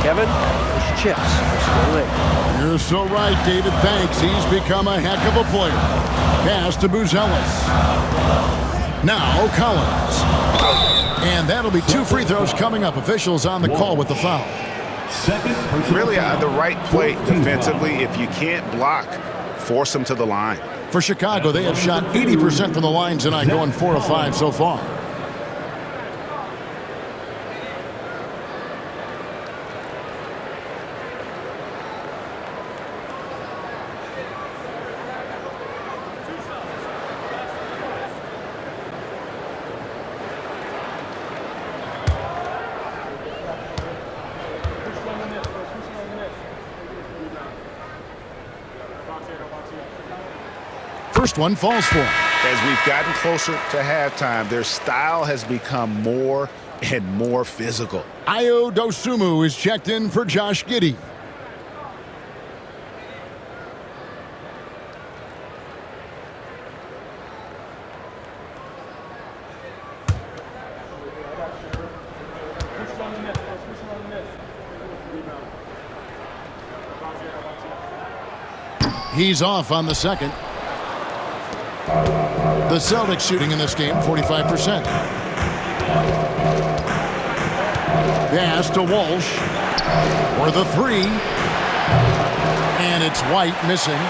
Kevin, those chips are still there. You're so right, David. Thanks. He's become a heck of a player. Pass to Buzelis. Now Collins. And that'll be 2 free throws coming up. Officials on the call with the foul. Really the right play defensively. If you can't block force them to the line. For Chicago, they have shot 80% from the line tonight, going 4 of 5 so far. First one falls for him. As we've gotten closer to halftime, their style has become more and more physical. Ayo Dosunmu is checked in for Josh Giddey. He's off on the second. The Celtics shooting in this game 45%. Pass to Walsh for the three. And it's White missing.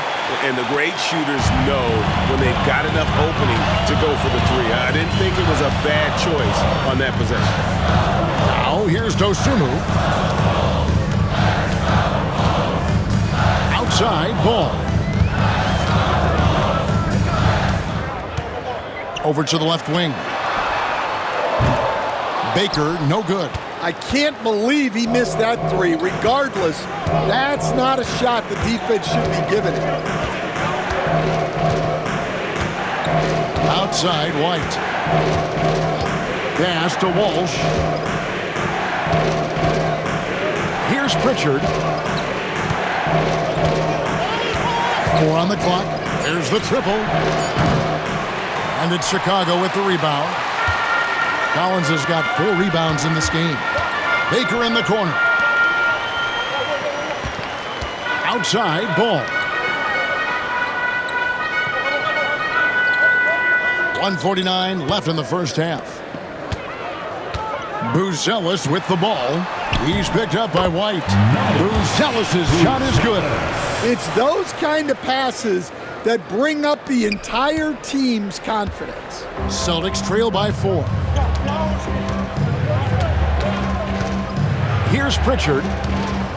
And the great shooters know when they've got enough opening to go for the three. I didn't think it was a bad choice on that possession. Now here's Dosunmu. Outside ball. Over to the left wing. Baker, no good. I can't believe he missed that three. Regardless, that's not a shot the defense should be giving him. Outside, White. Pass to Walsh. Here's Pritchard. 4 on the clock. There's the triple. And it's Chicago with the rebound. Collins has got 4 rebounds in this game. Baker in the corner. Outside, ball. 1:49 left in the first half. Buzelis with the ball. He's picked up by White. Buzelis' shot is good. It's those kind of passes that bring up the entire team's confidence. Celtics trail by 4. Here's Pritchard.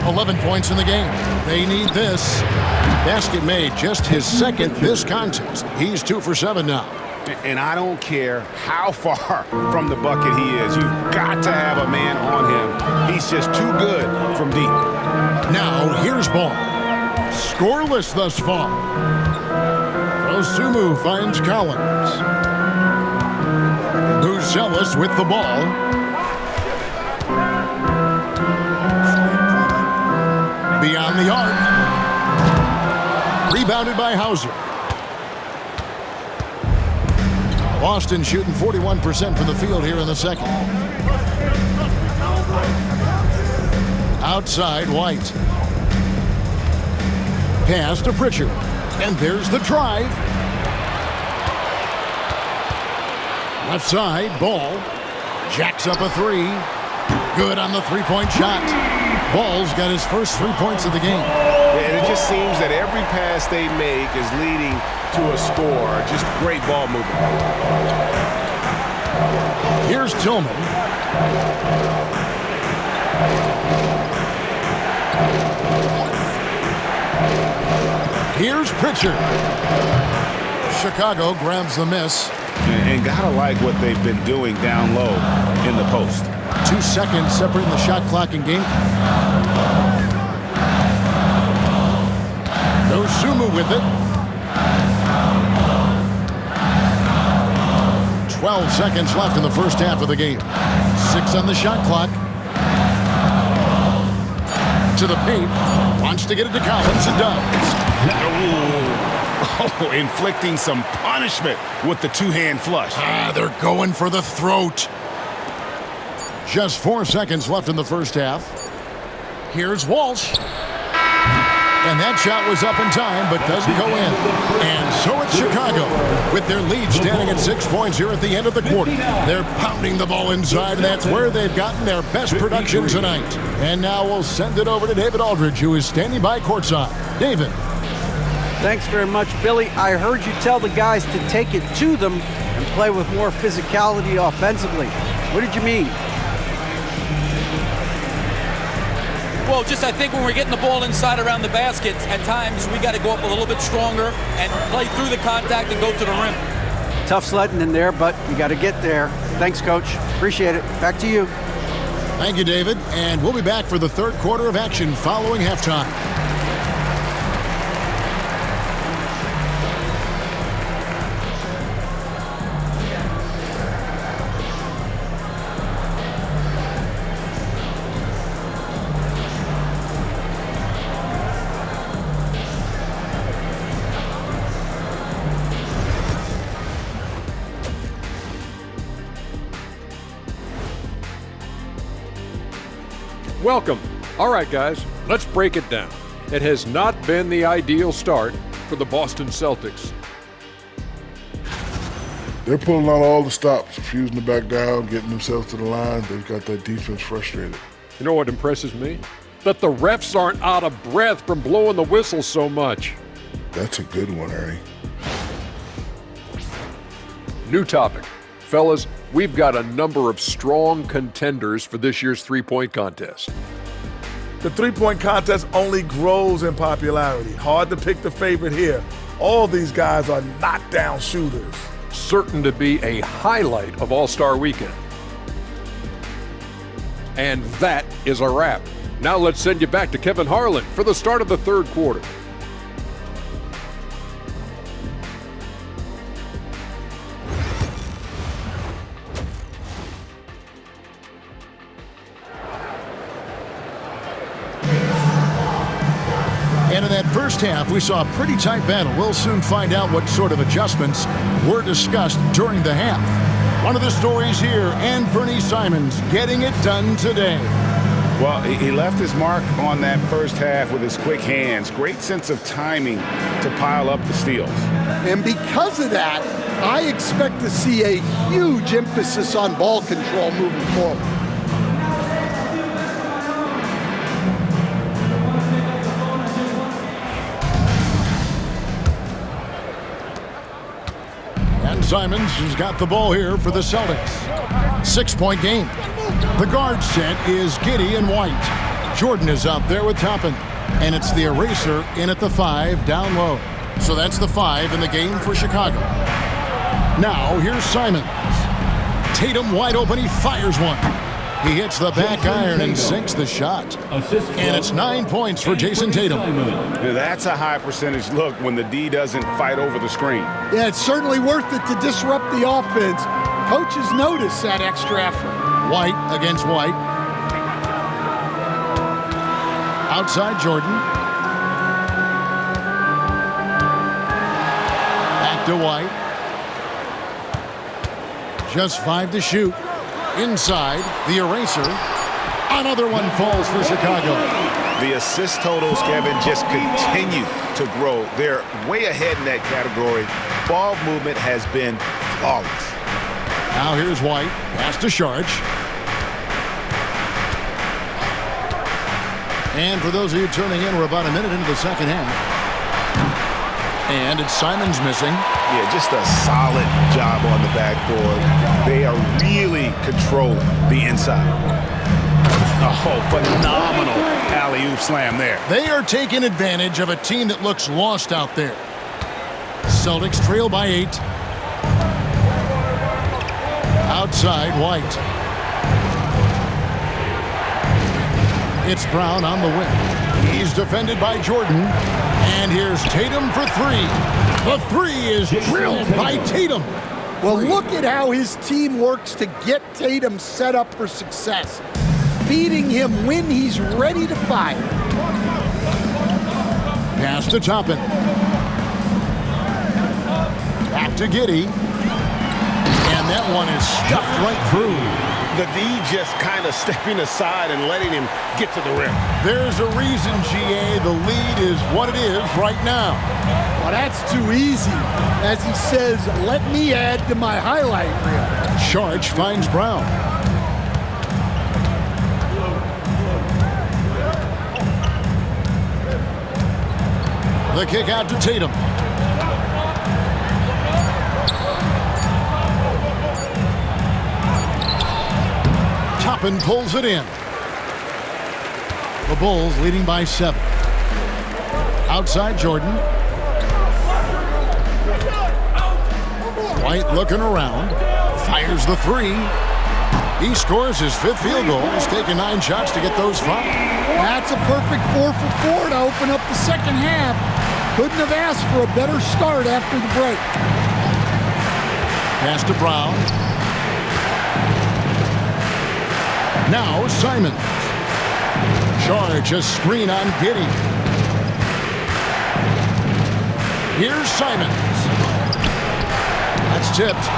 11 points in the game. They need this. Basket made, just his second this contest. He's 2 for 7 now. And I don't care how far from the bucket he is. You've got to have a man on him. He's just too good from deep. Now here's ball. Scoreless thus far. Dosunmu finds Collins. Buzelis with the ball. Beyond the arc. Rebounded by Hauser. Boston shooting 41% from the field here in the second. Outside, White. Pass to Pritchard. And there's the drive. Left side, Ball. Jacks up a 3. Good on the three-point shot. Ball's got his first 3 points of the game. And it just seems that every pass they make is leading to a score. Just great ball movement. Here's Tillman. Here's Pritchard. Chicago grabs the miss. And gotta like what they've been doing down low in the post. 2 seconds separating the shot clock and game. Dosunmu with it. 12 seconds left in the first half of the game. 6 on the shot clock. To the paint. Wants to get it to Collins and does. Oh, inflicting some punishment with the two-hand flush. They're going for the throat. Just 4 seconds left in the first half. Here's Walsh. And that shot was up in time, but doesn't go in. And so it's Chicago, with their lead standing at 6 points here at the end of the quarter. They're pounding the ball inside, and that's where they've gotten their best production tonight. And now we'll send it over to David Aldridge, who is standing by courtside. David. Thanks very much, Billy. I heard you tell the guys to take it to them and play with more physicality offensively. What did you mean? Well, just I think when we're getting the ball inside around the basket, at times we got to go up a little bit stronger and play through the contact and go to the rim. Tough sledding in there, but you got to get there. Thanks, Coach. Appreciate it. Back to you. Thank you, David. And we'll be back for the third quarter of action following halftime. Welcome. All right, guys, let's break it down. It has not been the ideal start for the Boston Celtics. They're pulling out all the stops, refusing to back down, getting themselves to the line. They've got that defense frustrated. You know what impresses me? That the refs aren't out of breath from blowing the whistle so much. That's a good one, Ernie. New topic. Fellas, we've got a number of strong contenders for this year's three-point contest. The three-point contest only grows in popularity. Hard to pick the favorite here. All these guys are knockdown shooters. Certain to be a highlight of All-Star Weekend. And that is a wrap. Now let's send you back to Kevin Harlan for the start of the third quarter. And in that first half, we saw a pretty tight battle. We'll soon find out what sort of adjustments were discussed during the half. One of the stories here, Anthony Simons getting it done today. Well, he left his mark on that first half with his quick hands. Great sense of timing to pile up the steals. And because of that, I expect to see a huge emphasis on ball control moving forward. Simons has got the ball here for the Celtics. 6-point game. The guard set is Giddey and White. Jordan is out there with Toppin. And it's the eraser in at the 5 down low. So that's the 5 in the game for Chicago. Now here's Simons. Tatum wide open. He fires one. He hits the back iron and sinks the shot. And it's 9 points for Jason Tatum. That's a high percentage look when the D doesn't fight over the screen. Yeah, it's certainly worth it to disrupt the offense. Coaches notice that extra effort. White against White. Outside Jordan. Back to White. Just 5 to shoot. Inside, the eraser. Another one falls for Chicago. The assist totals, Kevin, just continue to grow. They're way ahead in that category. Ball movement has been flawless. Now here's White. Pass to Sharch. And for those of you turning in, we're about a minute into the second half. And it's Simons missing. Yeah, just a solid job on the backboard. They are really controlling the inside. Oh, phenomenal alley-oop slam there. They are taking advantage of a team that looks lost out there. Celtics trail by 8. Outside, White. It's Brown on the wing. He's defended by Jordan. And here's Tatum for 3. The 3 is drilled by Tatum. Well, look at how his team works to get Tatum set up for success. Feeding him when he's ready to fire. Pass to Toppin. Back to Giddey. And that one is stuffed right through. The D just kind of stepping aside and letting him get to the rim. There's a reason, GA, the lead is what it is right now. Well, that's too easy. As he says, let me add to my highlight reel. Sharch finds Brown. The kick out to Tatum. Toppin pulls it in. The Bulls leading by 7. Outside Jordan. White looking around. Fires the 3. He scores his 5th field goal. He's taken 9 shots to get those 5. That's a perfect 4 for 4 to open up the second half. Couldn't have asked for a better start after the break. Pass to Brown. Now Simons. Charge a screen on Giddey. Here's Simons. That's tipped.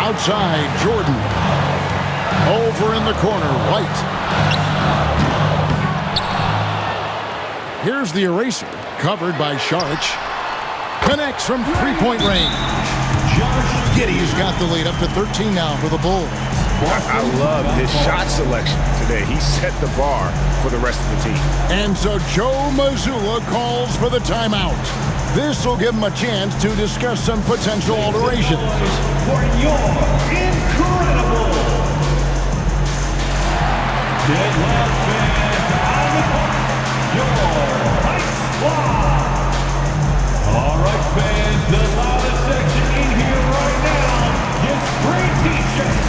Outside, Jordan. Over in the corner, White. Here's the eraser, covered by Sharch. Connects from three-point range. Giddey's got the lead up to 13 now for the Bulls. I love his shot selection today. He set the bar for the rest of the team. And so Joe Mazzulla calls for the timeout. This will give him a chance to discuss some potential alterations. For your incredible Dead Loud fans on the court, your White Squad. All right, fans, the loudest section in here right now gets free t-shirts.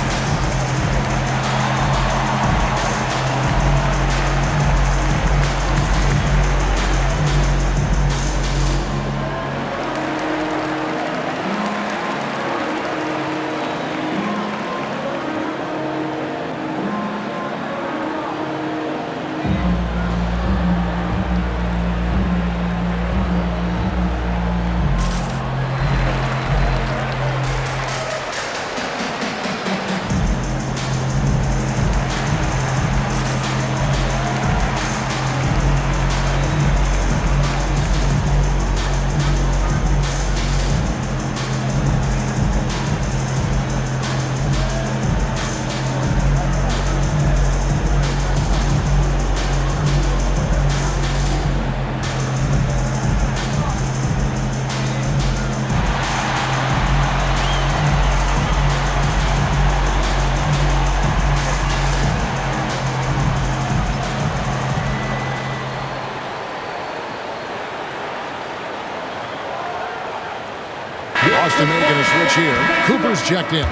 Boston making a switch here. Cooper's checked in.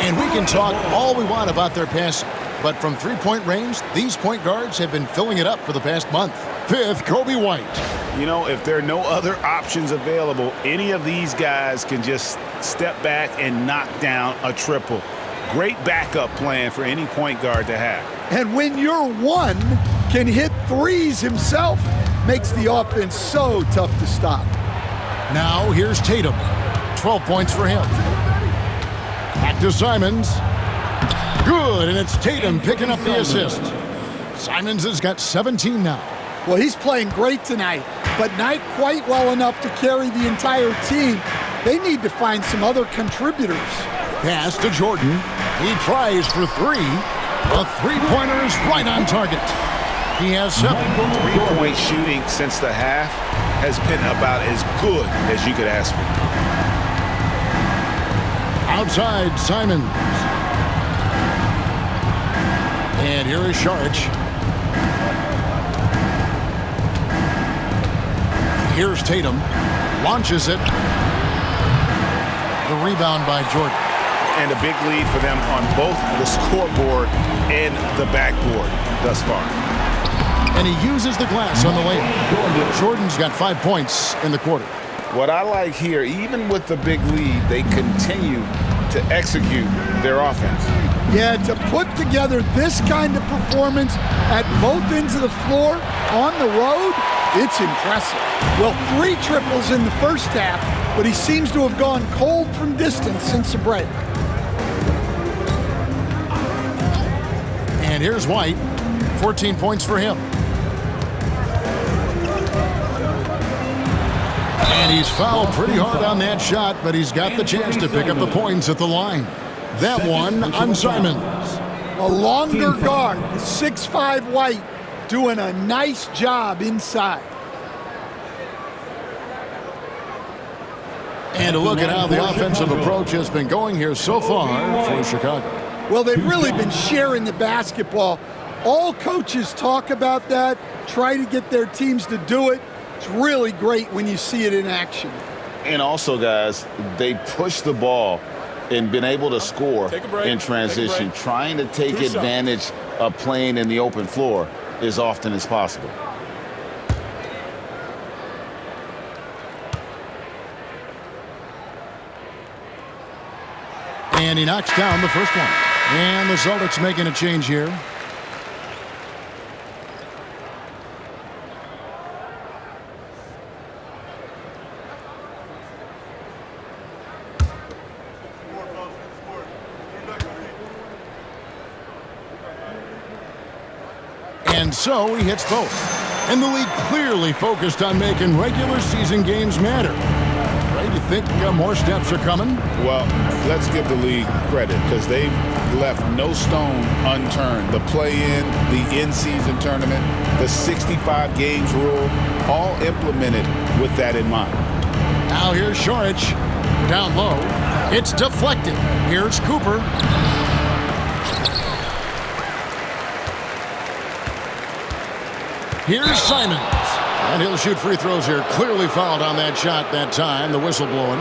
And we can talk all we want about their passing, but from three-point range, these point guards have been filling it up for the past month. 5th, Kobe White. You know, if there are no other options available, any of these guys can just step back and knock down a triple. Great backup plan for any point guard to have. And when your one can hit threes himself, makes the offense so tough to stop. Now here's Tatum. 12 points for him. Back to Simons. Good, and it's Tatum picking up the assist. Simons has got 17 now. Well, he's playing great tonight, but not quite well enough to carry the entire team. They need to find some other contributors. Pass to Jordan. He tries for 3. The three-pointer is right on target. He has 7. Three-point shooting since the half has been about as good as you could ask for. Outside, Simons. And here is Sharch. Here's Tatum. Launches it. The rebound by Jordan. And a big lead for them on both the scoreboard and the backboard thus far. And he uses the glass on the layup. Jordan's got 5 points in the quarter. What I like here, even with the big lead, they continue to execute their offense. Yeah, to put together this kind of performance at both ends of the floor on the road, it's impressive. Well, 3 triples in the first half, but he seems to have gone cold from distance since the break. And here's White. 14 points for him. And he's fouled pretty hard on that shot, but he's got the chance to pick up the points at the line. That one on Simons. A longer guard, 6'5" White, doing a nice job inside. And a look at how the offensive approach has been going here so far for Chicago. Well, they've really been sharing the basketball. All coaches talk about that, try to get their teams to do it. It's really great when you see it in action. And also, guys, they push the ball and been able to score in transition, trying to take advantage of playing in the open floor as often as possible. And he knocks down the first one. And the Celtics making a change here. And so he hits both. And the league clearly focused on making regular season games matter. Right? You think more steps are coming? Well, let's give the league credit because they've left no stone unturned. The play-in, the in-season tournament, the 65 games rule, all implemented with that in mind. Now here's Šorić. Down low. It's deflected. Here's Cooper. Here's Simons. And he'll shoot free throws here. Clearly fouled on that shot that time. The whistle blowing.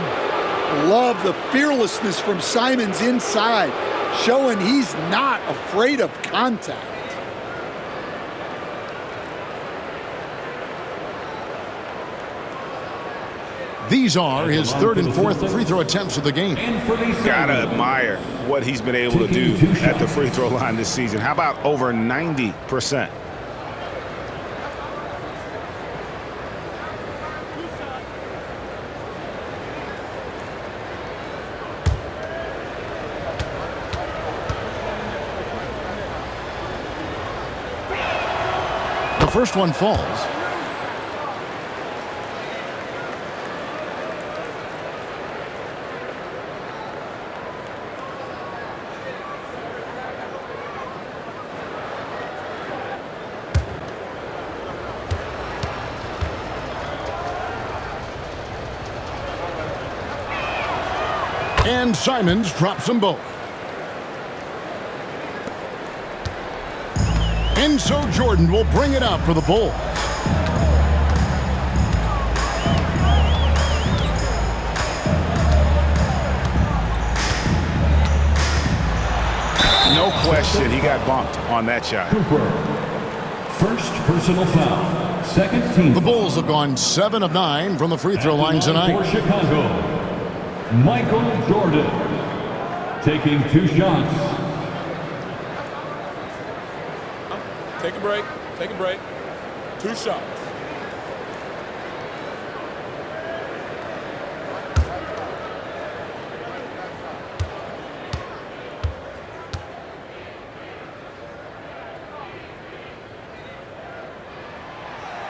Love the fearlessness from Simons inside, showing he's not afraid of contact. These are his third and fourth free throw attempts of the game. Gotta admire what he's been able to do at the free throw line this season. How about over 90%? The first one falls. And Simons drops them both. And so Jordan will bring it up for the Bulls. No question, he got bumped on that shot. First personal foul. Second team. The Bulls have gone 7 of 9 from the free throw line tonight. For Chicago, Michael Jordan taking 2 shots. Take a break. Take a break. 2 shots.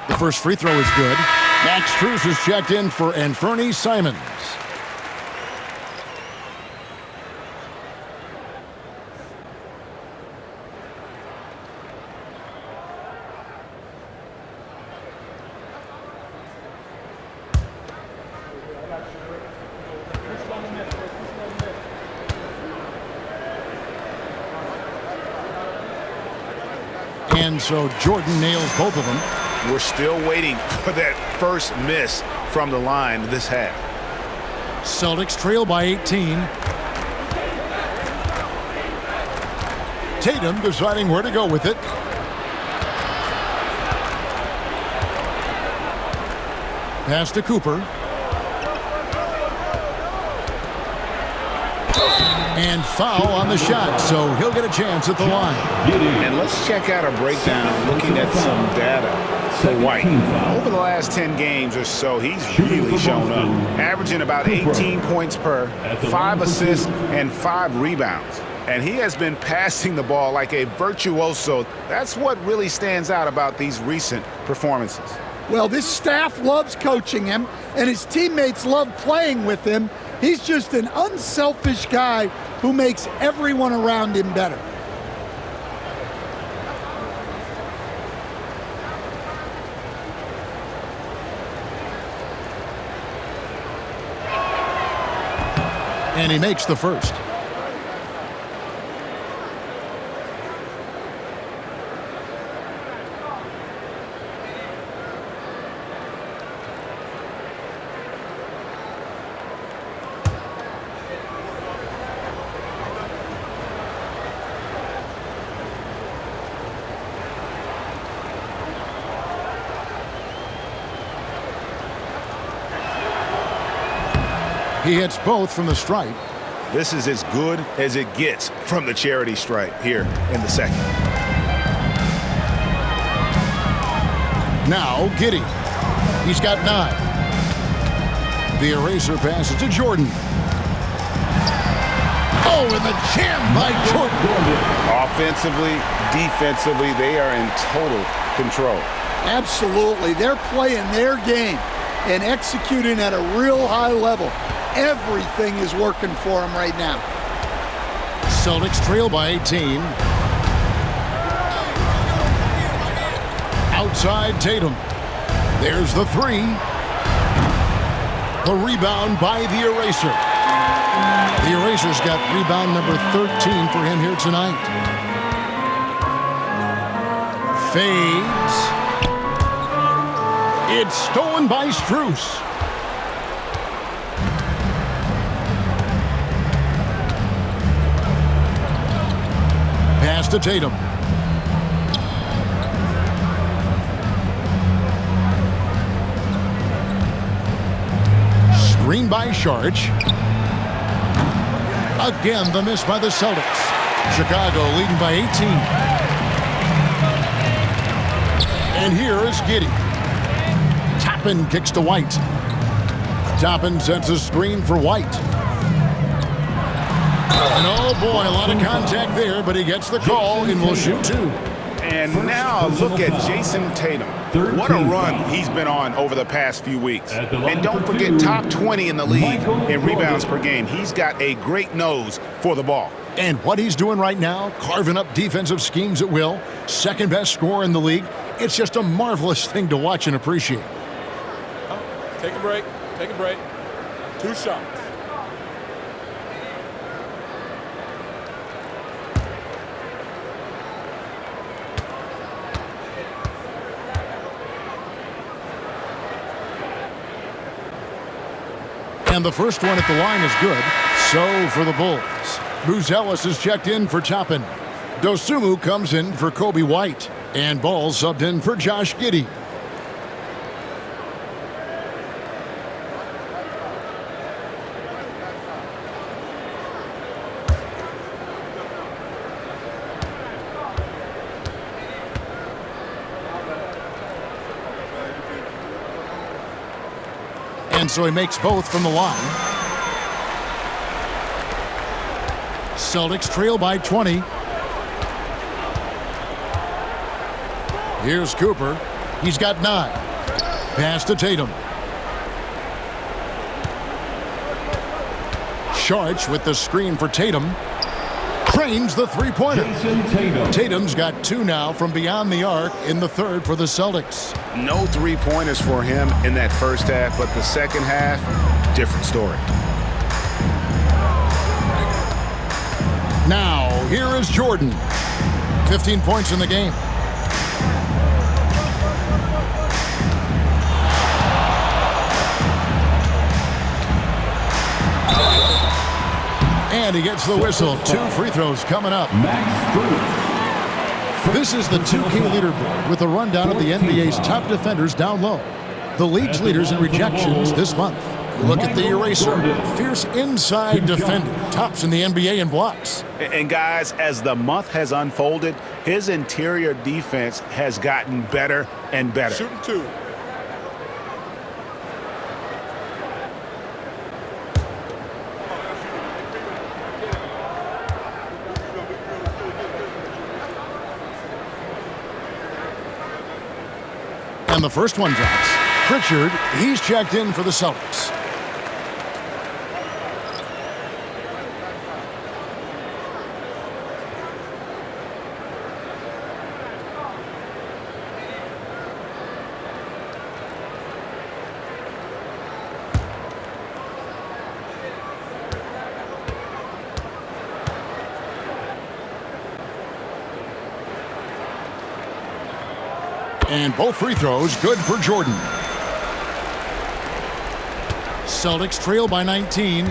The first free throw is good. Max Strus is checked in for Anfernee Simons. And so Jordan nails both of them. We're still waiting for that first miss from the line this half. Celtics trail by 18. Tatum deciding where to go with it. Pass to Cooper. And foul on the shot, so he'll get a chance at the line. And let's check out a breakdown looking at some data for White. Over the last 10 games or so, he's really shown up, averaging about 18 points per, 5 assists, and 5 rebounds. And he has been passing the ball like a virtuoso. That's what really stands out about these recent performances. Well, this staff loves coaching him, and his teammates love playing with him. He's just an unselfish guy who makes everyone around him better. And he makes the first. He hits both from the stripe. This is as good as it gets from the charity stripe here in the second. Now Giddey. He's got 9. The eraser passes to Jordan. Oh, and the jam by Jordan. Offensively, defensively, they are in total control. Absolutely. They're playing their game and executing at a real high level. Everything is working for them right now. Celtics trail by 18. Outside Tatum. There's the 3. The rebound by the eraser. The eraser's got rebound number 13 for him here tonight. Fades. It's stolen by Strus. Pass to Tatum. Screen by Sharch. Again, the miss by the Celtics. Chicago leading by 18. And here is Giddey. Toppin kicks to White. Toppin sets a screen for White. And oh boy, a lot of contact there, but he gets the call and will shoot 2. And now look at Jason Tatum. What a run he's been on over the past few weeks. And don't forget, top 20 in the league in rebounds per game. He's got a great nose for the ball. And what he's doing right now, carving up defensive schemes at will, second best scorer in the league. It's just a marvelous thing to watch and appreciate. Take a break. Take a break. 2 shots. And the first one at the line is good. So for the Bulls. Buzelis is checked in for Toppin. Dosunmu comes in for Kobe White. And Ball subbed in for Josh Giddey. And so he makes both from the line. Celtics trail by 20. Here's Cooper. He's got 9. Pass to Tatum. Sharch with the screen for Tatum. Cranes the three-pointer. Tatum's got 2 now from beyond the arc in the third for the Celtics. No three-pointers for him in that first half, but the second half, different story. Now, here is Jordan. 15 points in the game. And he gets the whistle. 2 free throws coming up. This is the 2K leaderboard with a rundown of the NBA's top defenders down low. The league's leaders in rejections this month. Look at the eraser. Fierce inside defender. Tops in the NBA in blocks. And guys, as the month has unfolded, his interior defense has gotten better and better. Shooting 2. And the first one drops. Pritchard, he's checked in for the Celtics. And both free throws good for Jordan. Celtics trail by 19.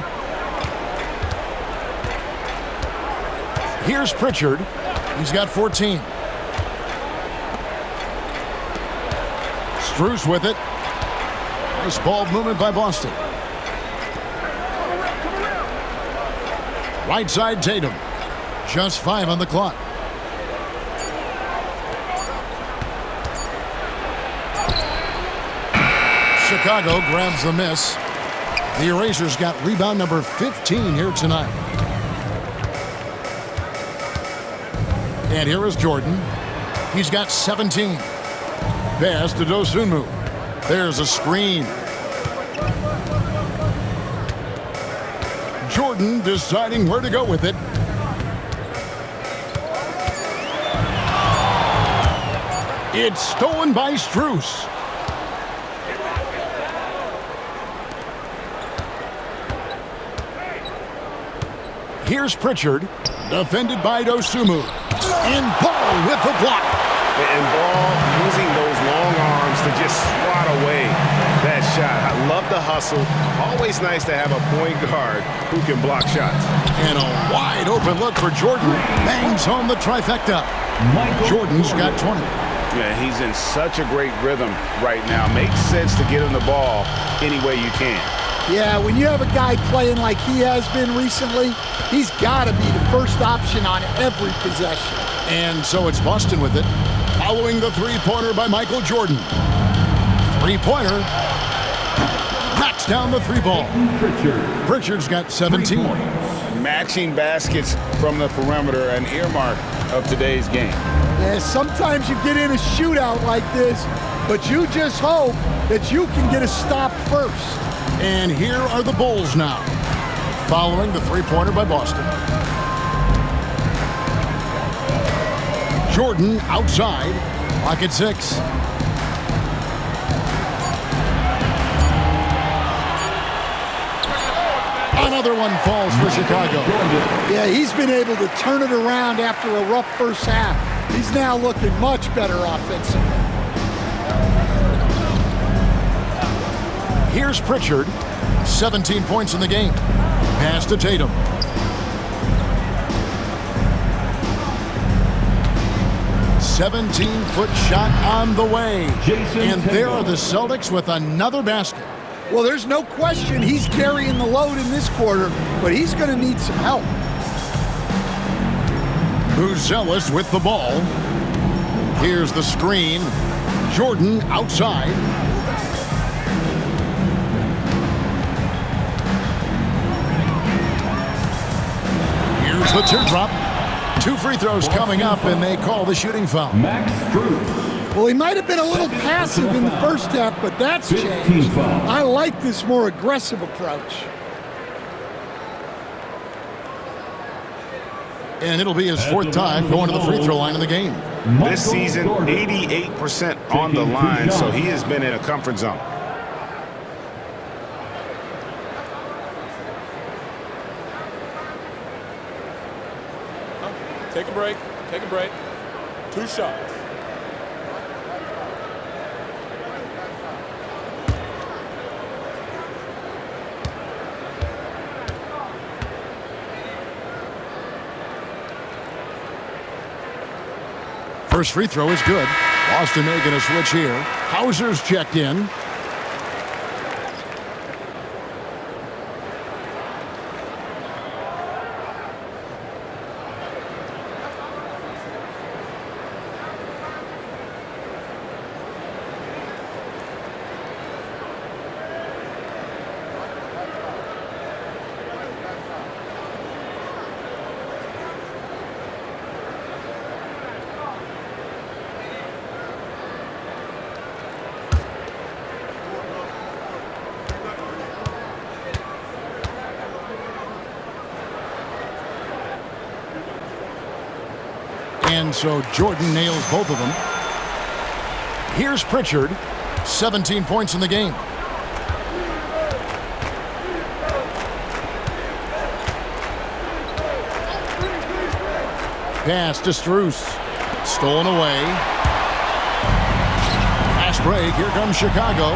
Here's Pritchard. He's got 14. Strus with it. Nice ball movement by Boston. Right side Tatum. Just 5 on the clock. Chicago grabs the miss. The Erasers got rebound number 15 here tonight. And here is Jordan. He's got 17. Pass to Dosunmu. There's a screen. Jordan deciding where to go with it. It's stolen by Strus. Here's Pritchard, defended by Dosunmu. And Ball with the block. And Ball using those long arms to just swat away that shot. I love the hustle. Always nice to have a point guard who can block shots. And a wide open look for Jordan. Bangs home the trifecta. Jordan's got 20. Yeah, he's in such a great rhythm right now. Makes sense to get him the ball any way you can. Yeah, when you have a guy playing like he has been recently, he's got to be the first option on every possession. And so it's Boston with it, following the three-pointer by Michael Jordan. Three-pointer. Knocks down the three ball. Pritchard's got 17. Matching baskets from the perimeter, an earmark of today's game. Yeah, sometimes you get in a shootout like this, but you just hope that you can get a stop first. And here are the Bulls now, following the three-pointer by Boston. Jordan outside, clock at 6. Another one falls for Chicago. Yeah, he's been able to turn it around after a rough first half. He's now looking much better offensively. Here's Pritchard, 17 points in the game. Pass to Tatum. "17-foot shot on the way." And there are the Celtics with another basket. Well, there's no question he's carrying the load in this quarter, but he's going to need some help. Buzelis with the ball. Here's the screen. Jordan outside. Here's the teardrop. 2 free throws coming up, and they call the shooting foul. Well, he might have been a little passive in the first half, but that's changed. I like this more aggressive approach. And it'll be his 4th time going to the free throw line in the game. This season, 88% on the line, so he has been in a comfort zone. Take a break. Take a break. 2 shots. First free throw is good. Boston making a switch here. Hauser's checked in. And so Jordan nails both of them. Here's Pritchard, 17 points in the game. Pass to Strus. Stolen away. break. Here comes Chicago.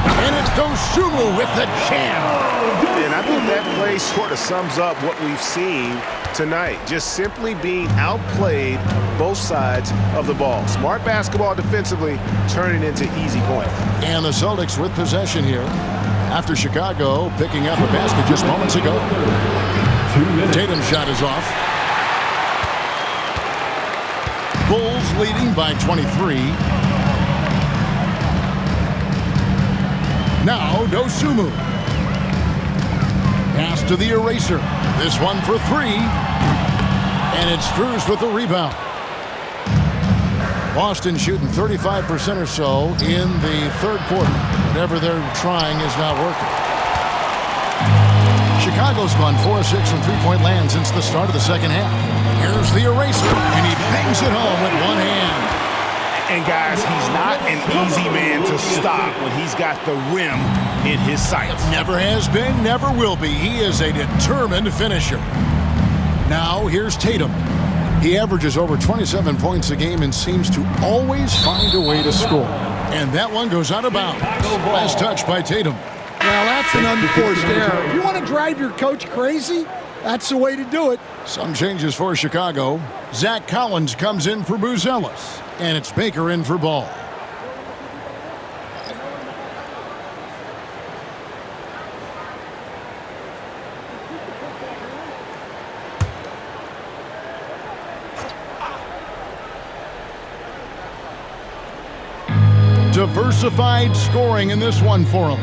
And it's Dosunmu with the jam. And I think that play sort of sums up what we've seen tonight. Just simply being outplayed both sides of the ball. Smart basketball defensively, turning into easy points. And the Celtics with possession here after Chicago picking up a basket just moments ago. Tatum's shot is off. Bulls leading by 23. Now Dosunmu. Pass to the eraser. This one for three. And it's Strus with the rebound. Boston shooting 35% or so in the third quarter. Whatever they're trying is not working. Chicago's gone 4-6 from three-point land since the start of the second half. Here's the eraser, and he bangs it home with one hand. And guys, he's not an easy man to stop when he's got the rim in his sights. Never has been, never will be. He is a determined finisher. Now here's Tatum. He averages over 27 points a game and seems to always find a way to score. And that one goes out of bounds. Last touch by Tatum. Well, that's an unforced error. If you want to drive your coach crazy, that's the way to do it. Some changes for Chicago. Zach Collins comes in for Buzelis. And it's Baker in for Ball. Diversified scoring in this one for him.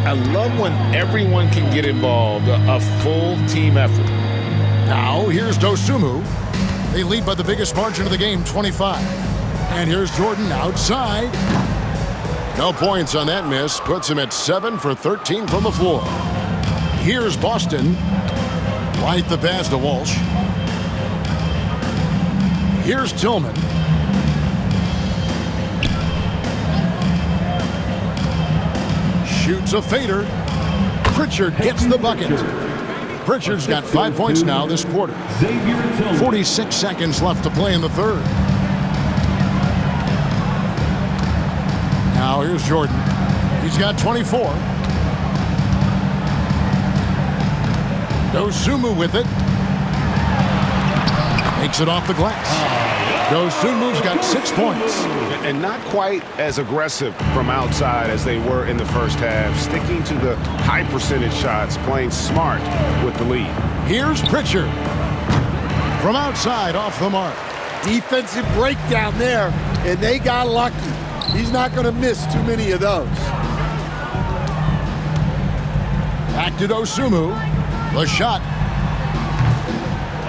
I love when everyone can get involved, a full team effort. Now here's Dosunmu. They lead by the biggest margin of the game, 25. And here's Jordan outside. No points on that miss. Puts him at 7 for 13 from the floor. Here's Boston. Right the pass to Walsh. Here's Tillman. Shoots a fader. Pritchard gets the bucket. Pritchard's got 5 points now this quarter. 46 seconds left to play in the third. Now here's Jordan. He's got 24. Dosunmu with it. Makes it off the glass. Dosunmu's got 6 points. And not quite as aggressive from outside as they were in the first half. Sticking to the high percentage shots, playing smart with the lead. Here's Pritchard. From outside, off the mark. Defensive breakdown there, and they got lucky. He's not going to miss too many of those. Back to Dosunmu. The shot.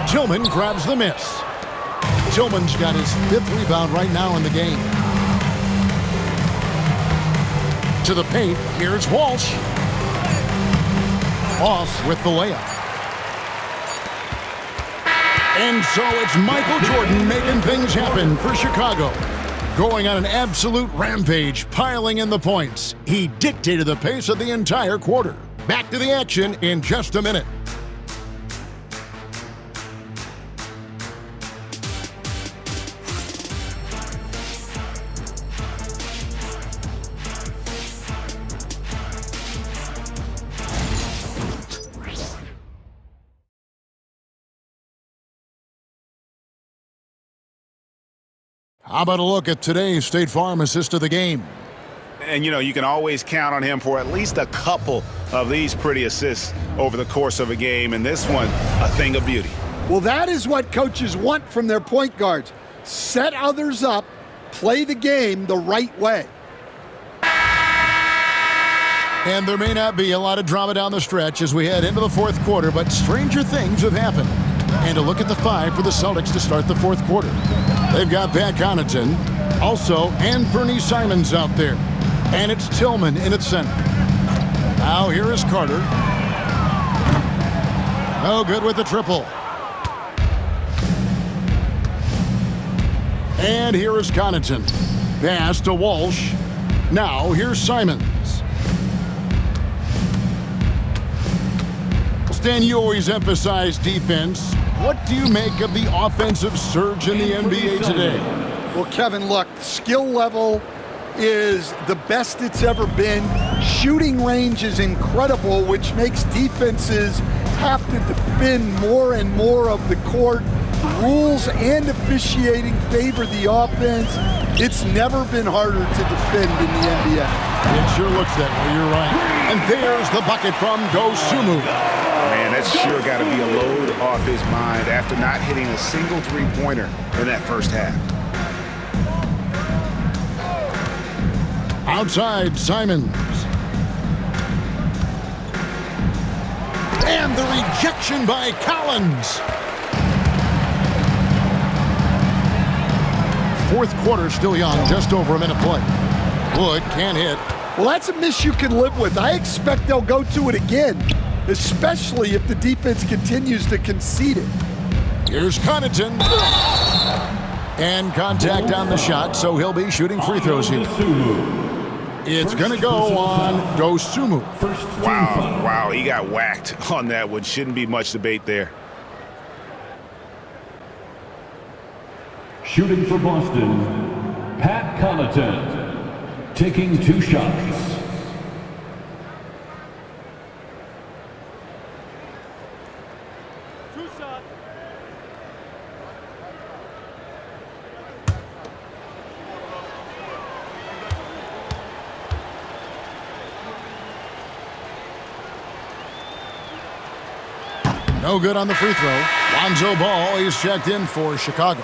Tillman grabs the miss. Tillman's got his 5th rebound right now in the game. To the paint, here's Walsh. Off with the layup. And so it's Michael Jordan making things happen for Chicago. Going on an absolute rampage, piling in the points. He dictated the pace of the entire quarter. Back to the action in just a minute. How about a look at today's State Farm assist of the game? And, you know, you can always count on him for at least a couple of these pretty assists over the course of a game. And this one, a thing of beauty. Well, that is what coaches want from their point guards. Set others up, play the game the right way. And there may not be a lot of drama down the stretch as we head into the fourth quarter, but stranger things have happened. And a look at the 5 for the Celtics to start the fourth quarter. They've got Pat Connaughton, also Anthony Simons out there. And it's Tillman in its center. Now here is Carter. No good with the triple. And here is Connaughton. Pass to Walsh. Now here's Simons. Stan, you always emphasize defense. What do you make of the offensive surge in the NBA today? Well, Kevin, look, skill level is the best it's ever been. Shooting range is incredible, which makes defenses have to defend more and more of the court. Rules and officiating favor the offense. It's never been harder to defend in the NBA. It sure looks that way, you're right. And there's the bucket from Dosunmu. Man, that's sure got to be a load off his mind after not hitting a single three-pointer in that first half. Outside, Simons. And the rejection by Collins. Fourth quarter still young, just over a minute play. Wood can't hit. Well, that's a miss you can live with. I expect they'll go to it again, especially if the defense continues to concede it. Here's Connaughton. And contact on the shot, so he'll be shooting free throws here. It's going to go on Dosunmu. Wow, he got whacked on that one. Shouldn't be much debate there. Shooting for Boston, Pat Connaughton, taking 2 shots. No good on the free throw. Lonzo Ball is checked in for Chicago.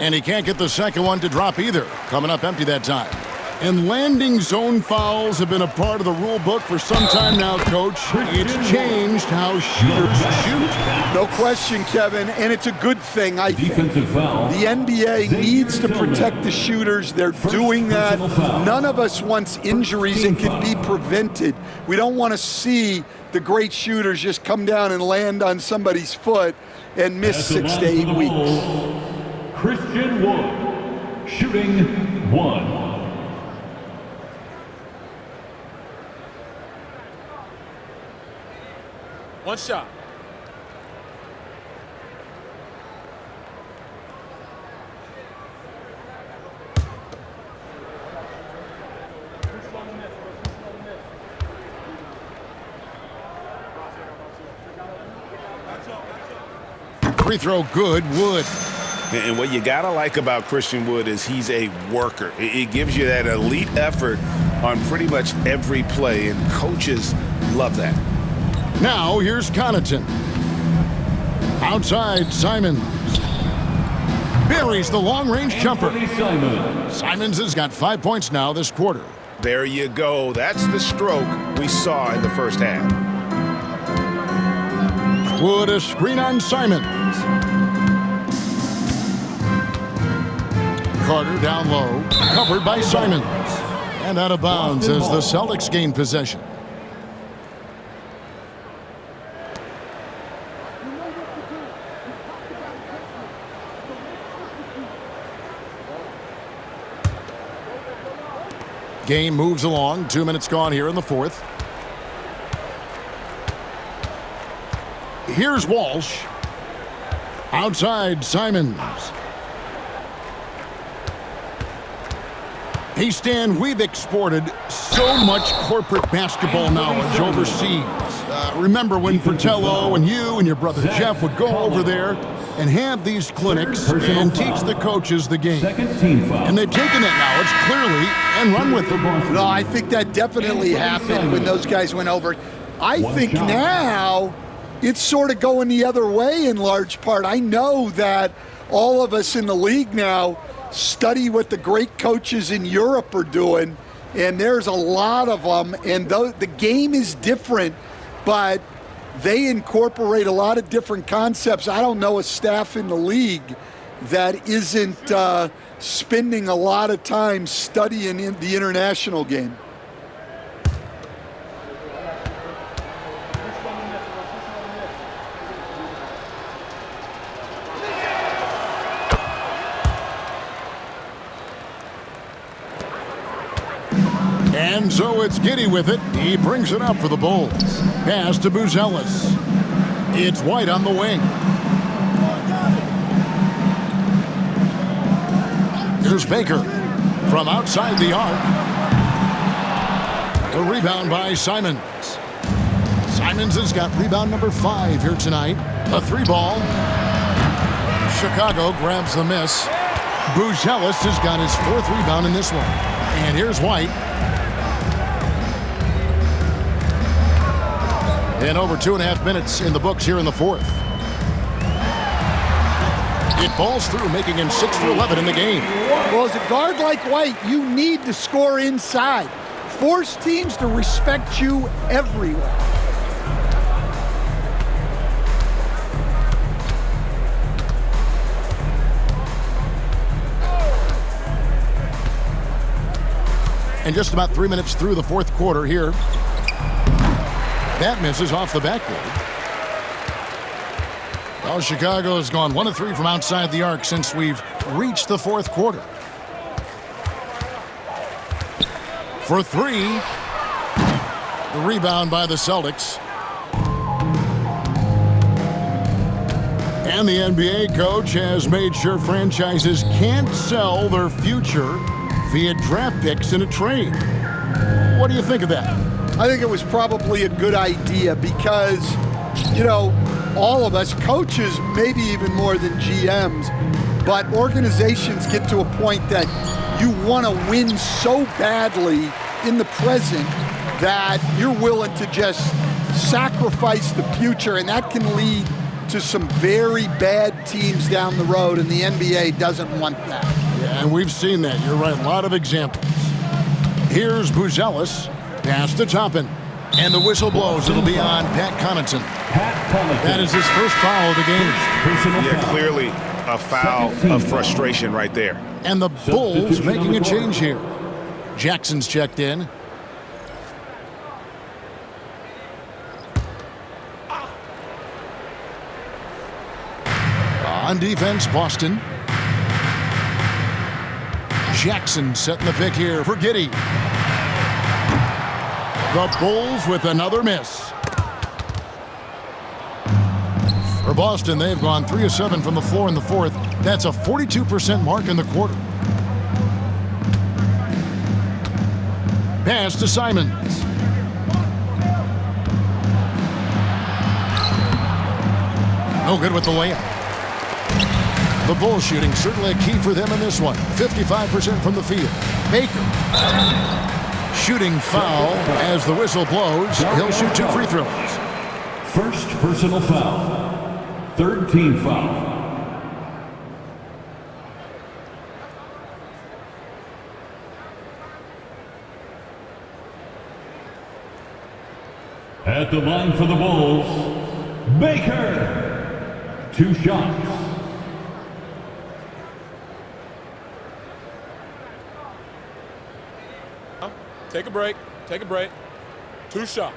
And he can't get the second one to drop either. Coming up empty that time. And landing zone fouls have been a part of the rule book for some time now, Coach. It's changed how shooters shoot. No question, Kevin, and it's a good thing, I think. Defensive foul. The NBA needs to protect the shooters. They're doing that. None of us wants injuries that could be prevented. We don't want to see the great shooters just come down and land on somebody's foot and miss 6 to 8 weeks. Christian Wood, shooting 1. One shot. Free throw good, Wood. And what you got to like about Christian Wood is he's a worker. It gives you that elite effort on pretty much every play, and coaches love that. Now here's Connaughton. Outside, Simons. Buries the long-range jumper. Simons has got 5 points now this quarter. There you go. That's the stroke we saw in the first half. Wood a screen on Simons. Carter down low, covered by Simons. And out of bounds as the Celtics gain possession. Game moves along. 2 minutes gone here in the fourth. Here's Walsh. Outside, Simons. Hey, Stan, we've exported so much corporate basketball knowledge overseas. Remember when Fratello and you and your brother Jeff would go over there and have these clinics and teach the coaches the game. And they've taken that knowledge clearly and run with it. No, I think that definitely happened when those guys went over. I think now it's sort of going the other way in large part. I know that all of us in the league now study what the great coaches in Europe are doing, and there's a lot of them, and the game is different, but they incorporate a lot of different concepts. I don't know a staff in the league that isn't spending a lot of time studying in the international game. And so it's Giddey with it. He brings it up for the Bulls. Pass to Buzelis. It's White on the wing. Here's Baker from outside the arc. The rebound by Simons. Simons has got rebound number 5 here tonight. A 3-ball. Chicago grabs the miss. Buzelis has got his 4th rebound in this one. And here's White. And over 2.5 minutes in the books here in the 4th. It falls through, making him 6 for 11 in the game. Well, as a guard like White, you need to score inside. Force teams to respect you everywhere. And just about 3 minutes through the 4th quarter here. That misses off the backboard. Well, Chicago has gone 1 of 3 from outside the arc since we've reached the 4th quarter. For 3. The rebound by the Celtics. And the NBA coach has made sure franchises can't sell their future via draft picks in a trade. What do you think of that? I think it was probably a good idea because, you know, all of us, coaches, maybe even more than GMs, but organizations get to a point that you want to win so badly in the present that you're willing to just sacrifice the future, and that can lead to some very bad teams down the road, and the NBA doesn't want that. Yeah, and we've seen that. You're right, a lot of examples. Here's Buzelis, pass to Toppin, and the whistle blows. It'll be on Pat Connaughton. That is his first foul of the game. Yeah, clearly a foul of frustration right there. And the Bulls making a change here. Jackson's checked in. On defense, Boston. Jackson setting the pick here for Giddey. The Bulls with another miss. For Boston, they've gone 3 of 7 from the floor in the 4th. That's a 42% mark in the quarter. Pass to Simons. No good with the layup. The Bulls shooting certainly a key for them in this one. 55% from the field. Baker. Shooting foul as the whistle blows. He'll shoot 2 free throws. First personal foul. 3rd team foul. At the line for the Bulls, Baker. 2 shots. Take a break. Take a break. 2 shots.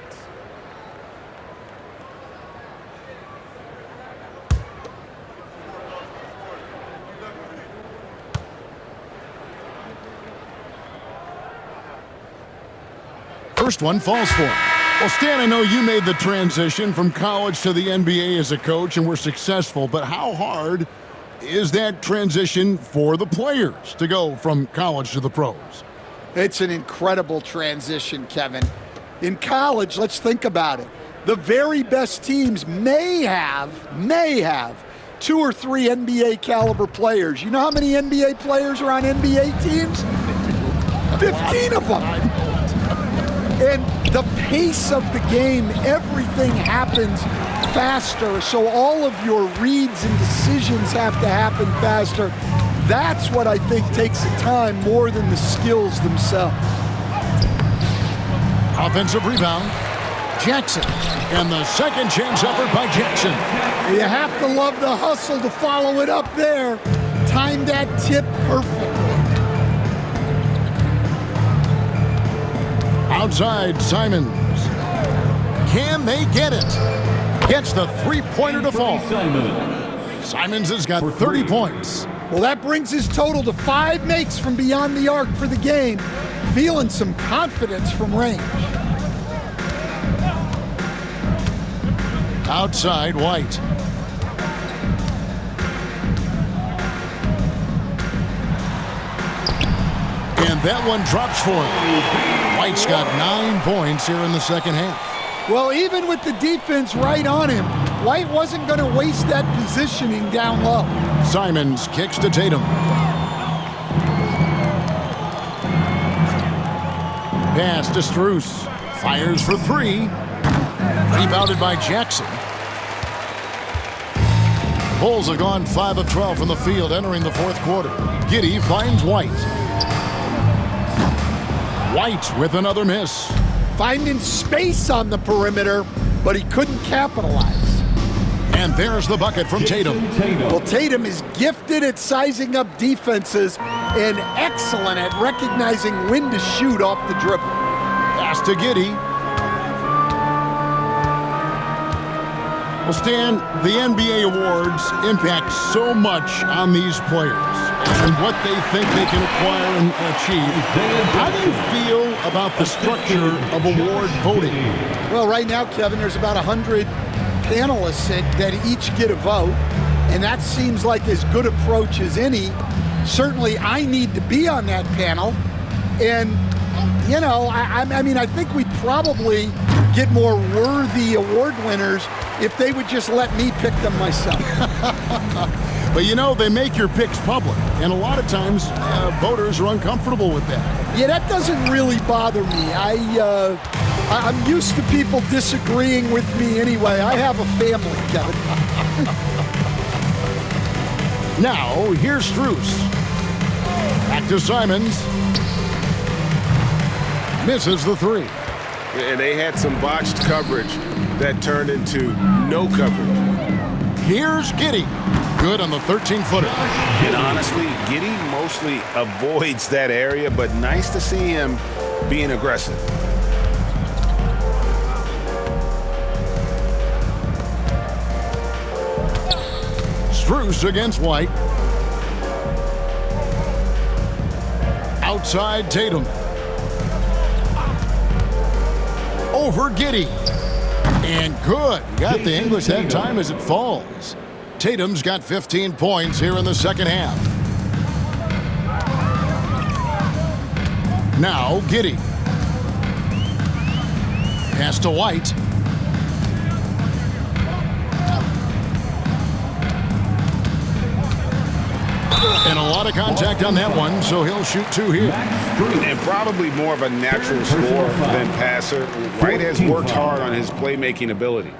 First one falls for him. Well, Stan, I know you made the transition from college to the NBA as a coach and were successful, but how hard is that transition for the players to go from college to the pros? It's an incredible transition, Kevin. In college, let's think about it. The very best teams may have 2 or 3 NBA caliber players. You know how many NBA players are on NBA teams? 15 of them. And the pace of the game, everything happens faster. So all of your reads and decisions have to happen faster. That's what I think takes the time more than the skills themselves. Offensive rebound. Jackson. And the second chance effort by Jackson. You have to love the hustle to follow it up there. Timed that tip perfectly. Outside, Simons. Can they get it? Gets the 3-pointer to fall. Simons has got 30 points. Well, that brings his total to 5 makes from beyond the arc for the game. feeling some confidence from range. Outside, White. And that one drops for him. White's got 9 points here in the second half. Well, even with the defense right on him, White wasn't going to waste that positioning down low. Simons kicks to Tatum. Pass to Strus. Fires for 3. Rebounded by Jackson. Bulls have gone 5 of 12 from the field entering the fourth quarter. Giddey finds White. White with another miss. Finding space on the perimeter, but he couldn't capitalize. And there's the bucket from Tatum. Well, Tatum is gifted at sizing up defenses and excellent at recognizing when to shoot off the dribble. Pass to Giddey. Well, Stan, the NBA awards impact so much on these players and what they think they can acquire and achieve. How do you feel about the structure of award voting? Well, right now, Kevin, there's about 100 panelists that each get a vote, and that seems like as good approach as any. Certainly, I need to be on that panel, and, you know, I mean, I think we'd probably get more worthy award winners if they would just let me pick them myself. But, you know, they make your picks public, and a lot of times voters are uncomfortable with that. Yeah, that doesn't really bother me. I'm used to people disagreeing with me anyway. I have a family, Kevin. Now, here's Strus. Back to Simons. Misses the 3. And they had some botched coverage that turned into no coverage. Here's Giddey. Good on the 13-footer. And honestly, Giddey mostly avoids that area, but nice to see him being aggressive. Strus against White. Outside Tatum. Over Giddey. And good. Got the English that time as it falls. Tatum's got 15 points here in the second half. Now Giddey. Pass to White. And a lot of contact on that one, so he'll shoot 2 here. And probably more of a natural scorer than passer. White has worked hard on his playmaking ability.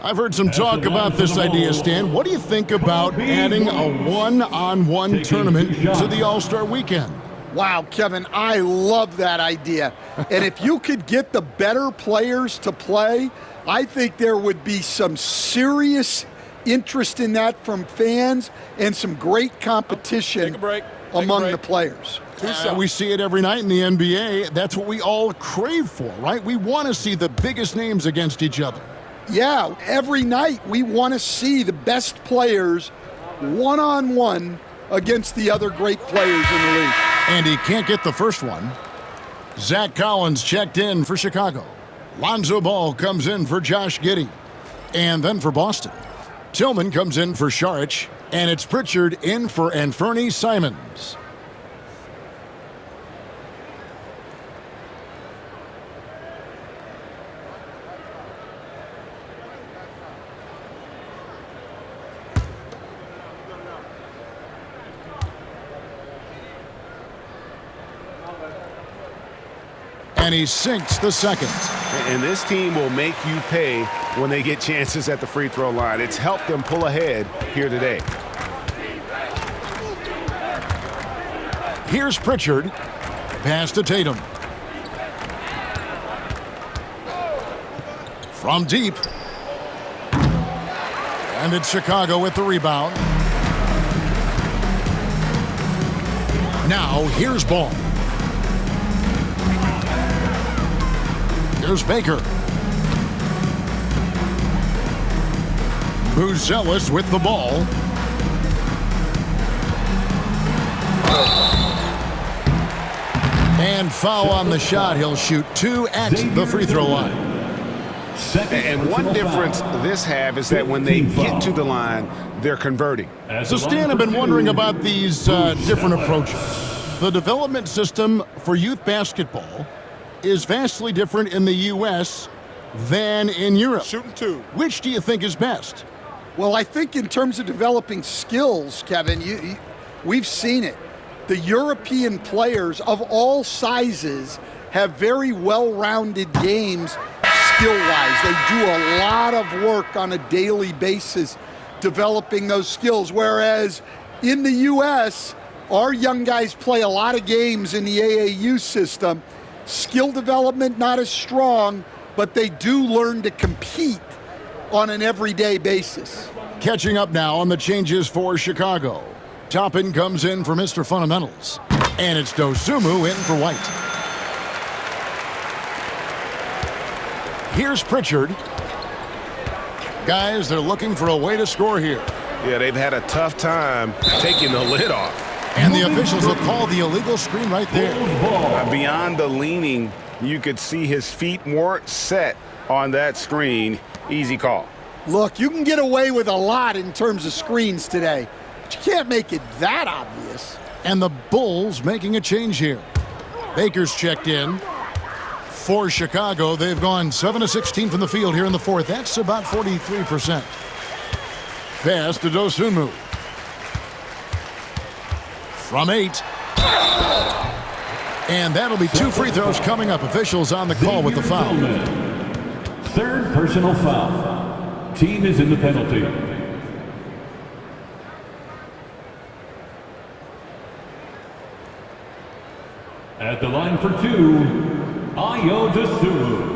I've heard some talk about this idea, Stan. What do you think about adding a one-on-one tournament to the All-Star Weekend? Wow, Kevin, I love that idea. And if you could get the better players to play, I think there would be some serious interest in that from fans and some great competition among the players. We see it every night in the NBA. That's what we all crave for, right? We want to see the biggest names against each other. Yeah, every night we want to see the best players one-on-one against the other great players in the league. And he can't get the first one. Zach Collins checked in for Chicago. Lonzo Ball comes in for Josh Giddey. And then for Boston, Tillman comes in for Saric. And it's Pritchard in for Anfernee Simons. And he sinks the second. And this team will make you pay when they get chances at the free throw line. It's helped them pull ahead here today. Here's Pritchard. Pass to Tatum. From deep. And it's Chicago with the rebound. Now here's Ball. Here's Baker. Buzelis with the ball. And foul on the shot. He'll shoot 2 at the free throw line. And one difference this have is that when they get to the line, they're converting. So, Stan, I've been wondering about these different approaches. The development system for youth basketball is vastly different in the U.S. than in Europe. Shooting 2. Which do you think is best? Well, I think in terms of developing skills, Kevin, we've seen it. The European players of all sizes have very well-rounded games skill-wise. They do a lot of work on a daily basis developing those skills, whereas in the U.S., our young guys play a lot of games in the AAU system. Skill development not as strong, but they do learn to compete on an everyday basis. Catching up now on the changes for Chicago. Toppin comes in for Mr. Fundamentals. And it's Dosunmu in for White. Here's Pritchard. Guys, they're looking for a way to score here. Yeah, they've had a tough time taking the lid off. And the officials will call the illegal screen right there. Beyond the leaning, you could see his feet weren't set on that screen. Easy call. Look, you can get away with a lot in terms of screens today, but you can't make it that obvious. And the Bulls making a change here. Baker's checked in. For Chicago, they've gone 7 of 16 from the field here in the fourth. That's about 43%. Pass to Dosunmu. From 8. And that'll be 2 free throws coming up. Officials on the call with the foul. Third personal foul. Team is in the penalty. At the line for 2, Ayo Dosunmu.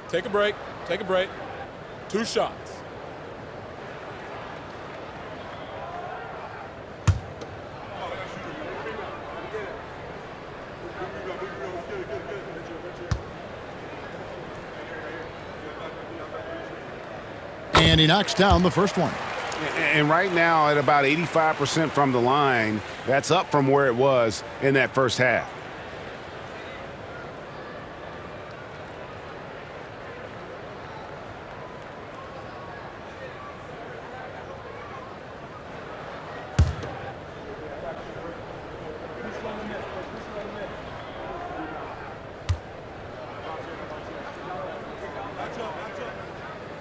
Take a break. Take a break. 2 shots. And he knocks down the first one. And right now at about 85% from the line, that's up from where it was in that first half.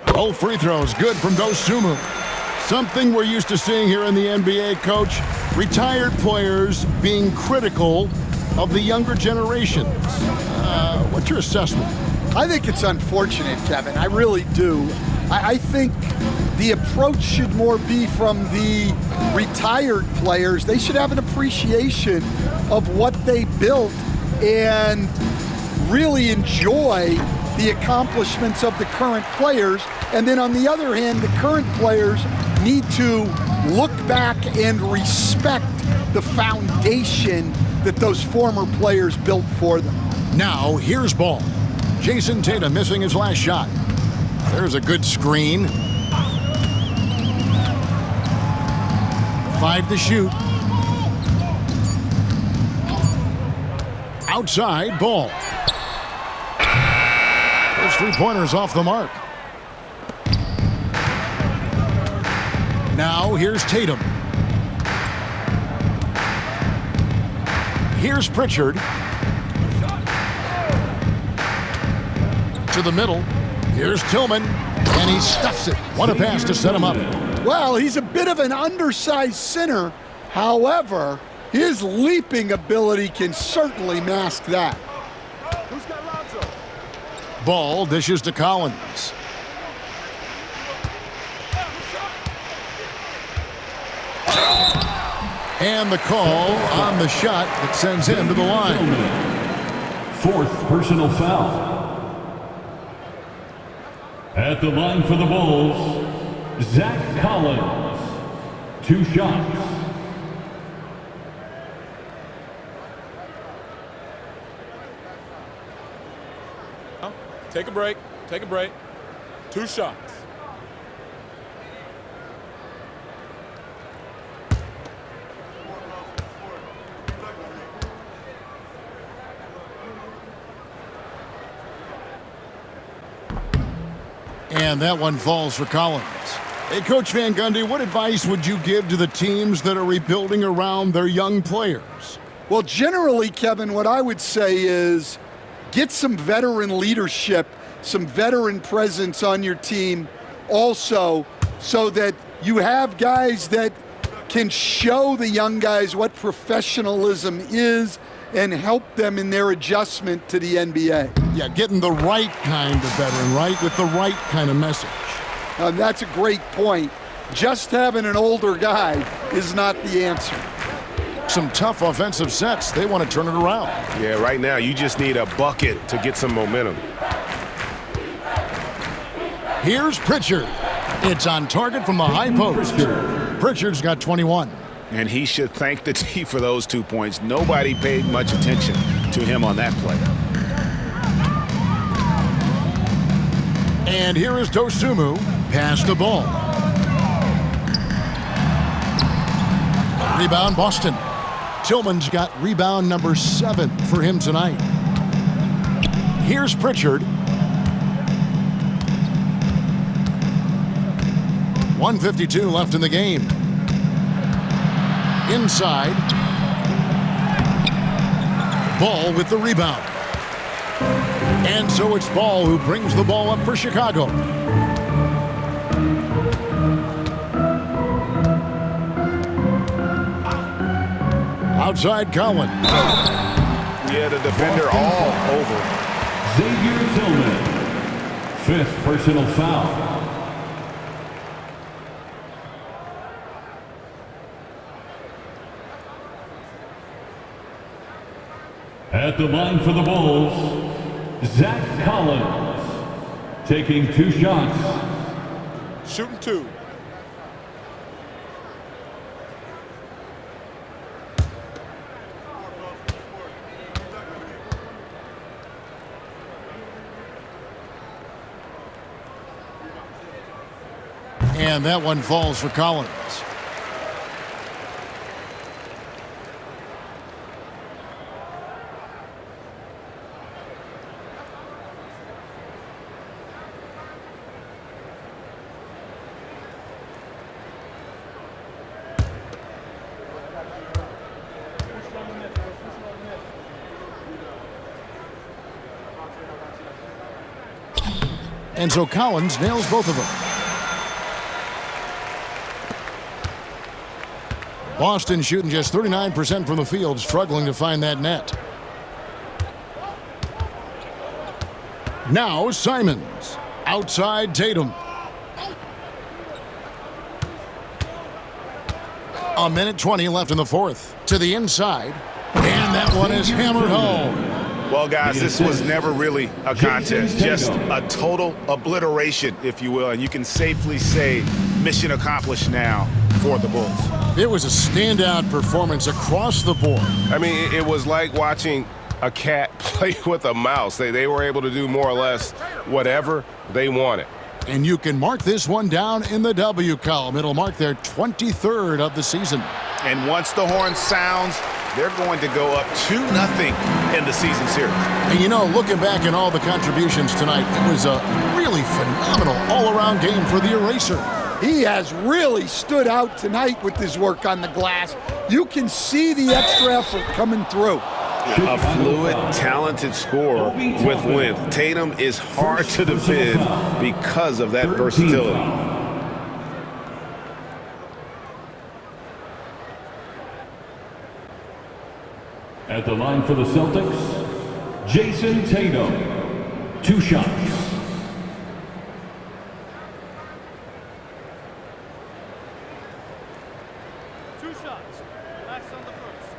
Both free throws good from Dosunmu. Something we're used to seeing here in the NBA, Coach. Retired players being critical of the younger generations. What's your assessment? I think it's unfortunate, Kevin. I really do. I think the approach should more be from the retired players. They should have an appreciation of what they built and really enjoy the accomplishments of the current players. And then on the other hand, the current players need to look back and respect the foundation that those former players built for them. Now, here's ball. Jason Tatum missing his last shot. There's a good screen. 5 to shoot. Outside, ball. Those 3-pointers off the mark. Now, here's Tatum. Here's Pritchard. To the middle. Here's Tillman. And he stuffs it. What a pass to set him up. Well, he's a bit of an undersized center. However, his leaping ability can certainly mask that. Ball dishes to Collins. And the call on the shot that sends him to the line. 4th personal foul. At the line for the Bulls, Zach Collins, 2 shots. Take a break. Take a break. 2 shots. And that one falls for Collins. Hey, Coach Van Gundy, what advice would you give to the teams that are rebuilding around their young players? Well, generally, Kevin, what I would say is get some veteran leadership, some veteran presence on your team also, so that you have guys that can show the young guys what professionalism is and help them in their adjustment to the NBA. Yeah, getting the right kind of veteran, right, with the right kind of message. That's a great point. Just having an older guy is not the answer. Some tough offensive sets. They want to turn it around. Yeah, right now you just need a bucket to get some momentum. Here's Pritchard. It's on target from the high post. Pritchard's got 21. And he should thank the D for those 2 points. Nobody paid much attention to him on that play. And here is Dosunmu. Pass the ball. Rebound Boston. Tillman's got rebound number 7 for him tonight. Here's Pritchard. 1:52 left in the game. Inside. Ball with the rebound. And so it's Ball who brings the ball up for Chicago. Outside Collins. Yeah, the defender all over. Xavier Tillman, 5th personal foul. At the line for the Bulls, Zach Collins, taking 2 shots. Shooting 2. And that one falls for Collins. And so Collins nails both of them. Boston shooting just 39% from the field, struggling to find that net. Now Simons. Outside Tatum. A minute 20 left in the 4th. To the inside. And that one is hammered home. Well, guys, this was never really a contest, just a total obliteration, if you will, and you can safely say mission accomplished now for the Bulls. It was a standout performance across the board. I mean, it was like watching a cat play with a mouse. They were able to do more or less whatever they wanted. And you can mark this one down in the W column. It'll mark their 23rd of the season. And once the horn sounds, they're going to go up 2-0 in the season series. And you know, looking back at all the contributions tonight, it was a really phenomenal all-around game for the Eraser. He has really stood out tonight with his work on the glass. You can see the extra effort coming through. A fluid, talented scorer with length. Tatum is hard to defend because of that versatility. At the line for the Celtics, Jason Tatum, 2 shots. Relax on the first.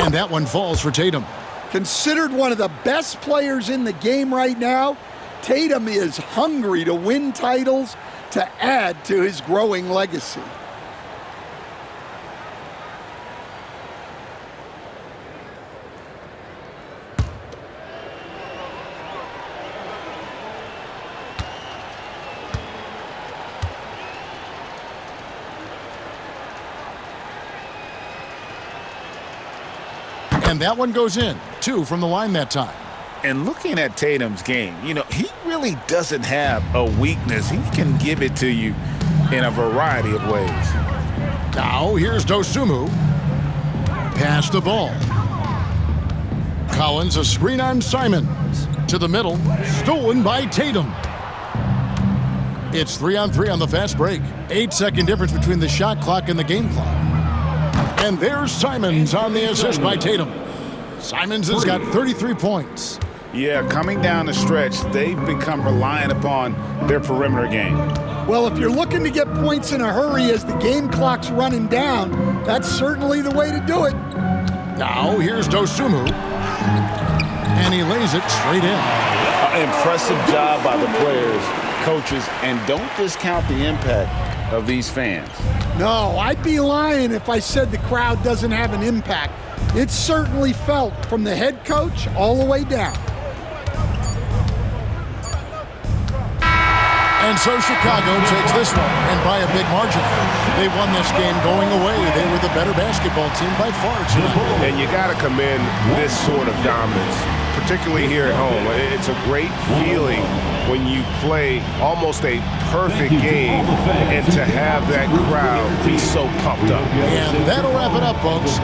And that one falls for Tatum. Considered one of the best players in the game right now, Tatum is hungry to win titles to add to his growing legacy. And that one goes in. 2 from the line that time. And looking at Tatum's game, you know, he really doesn't have a weakness. He can give it to you in a variety of ways. Now, here's Dosunmu. Pass the ball. Collins, a screen on Simons. To the middle. Stolen by Tatum. It's 3-on-3 on the fast break. 8-second difference between the shot clock and the game clock. And there's Simons on the assist by Tatum. Simons has got 33 points. Yeah, coming down the stretch, they've become reliant upon their perimeter game. Well, if you're looking to get points in a hurry as the game clock's running down, that's certainly the way to do it. Now, here's Dosunmu. And he lays it straight in. Impressive job by the players, coaches, and don't discount the impact of these fans. No, I'd be lying if I said the crowd doesn't have an impact. It's certainly felt from the head coach all the way down. And so Chicago takes this one, and by a big margin. They won this game going away. They were the better basketball team by far tonight. And you got to commend this sort of dominance, particularly here at home. It's a great feeling when you play almost a perfect game and to have that crowd be so pumped up. And that'll wrap it up, folks.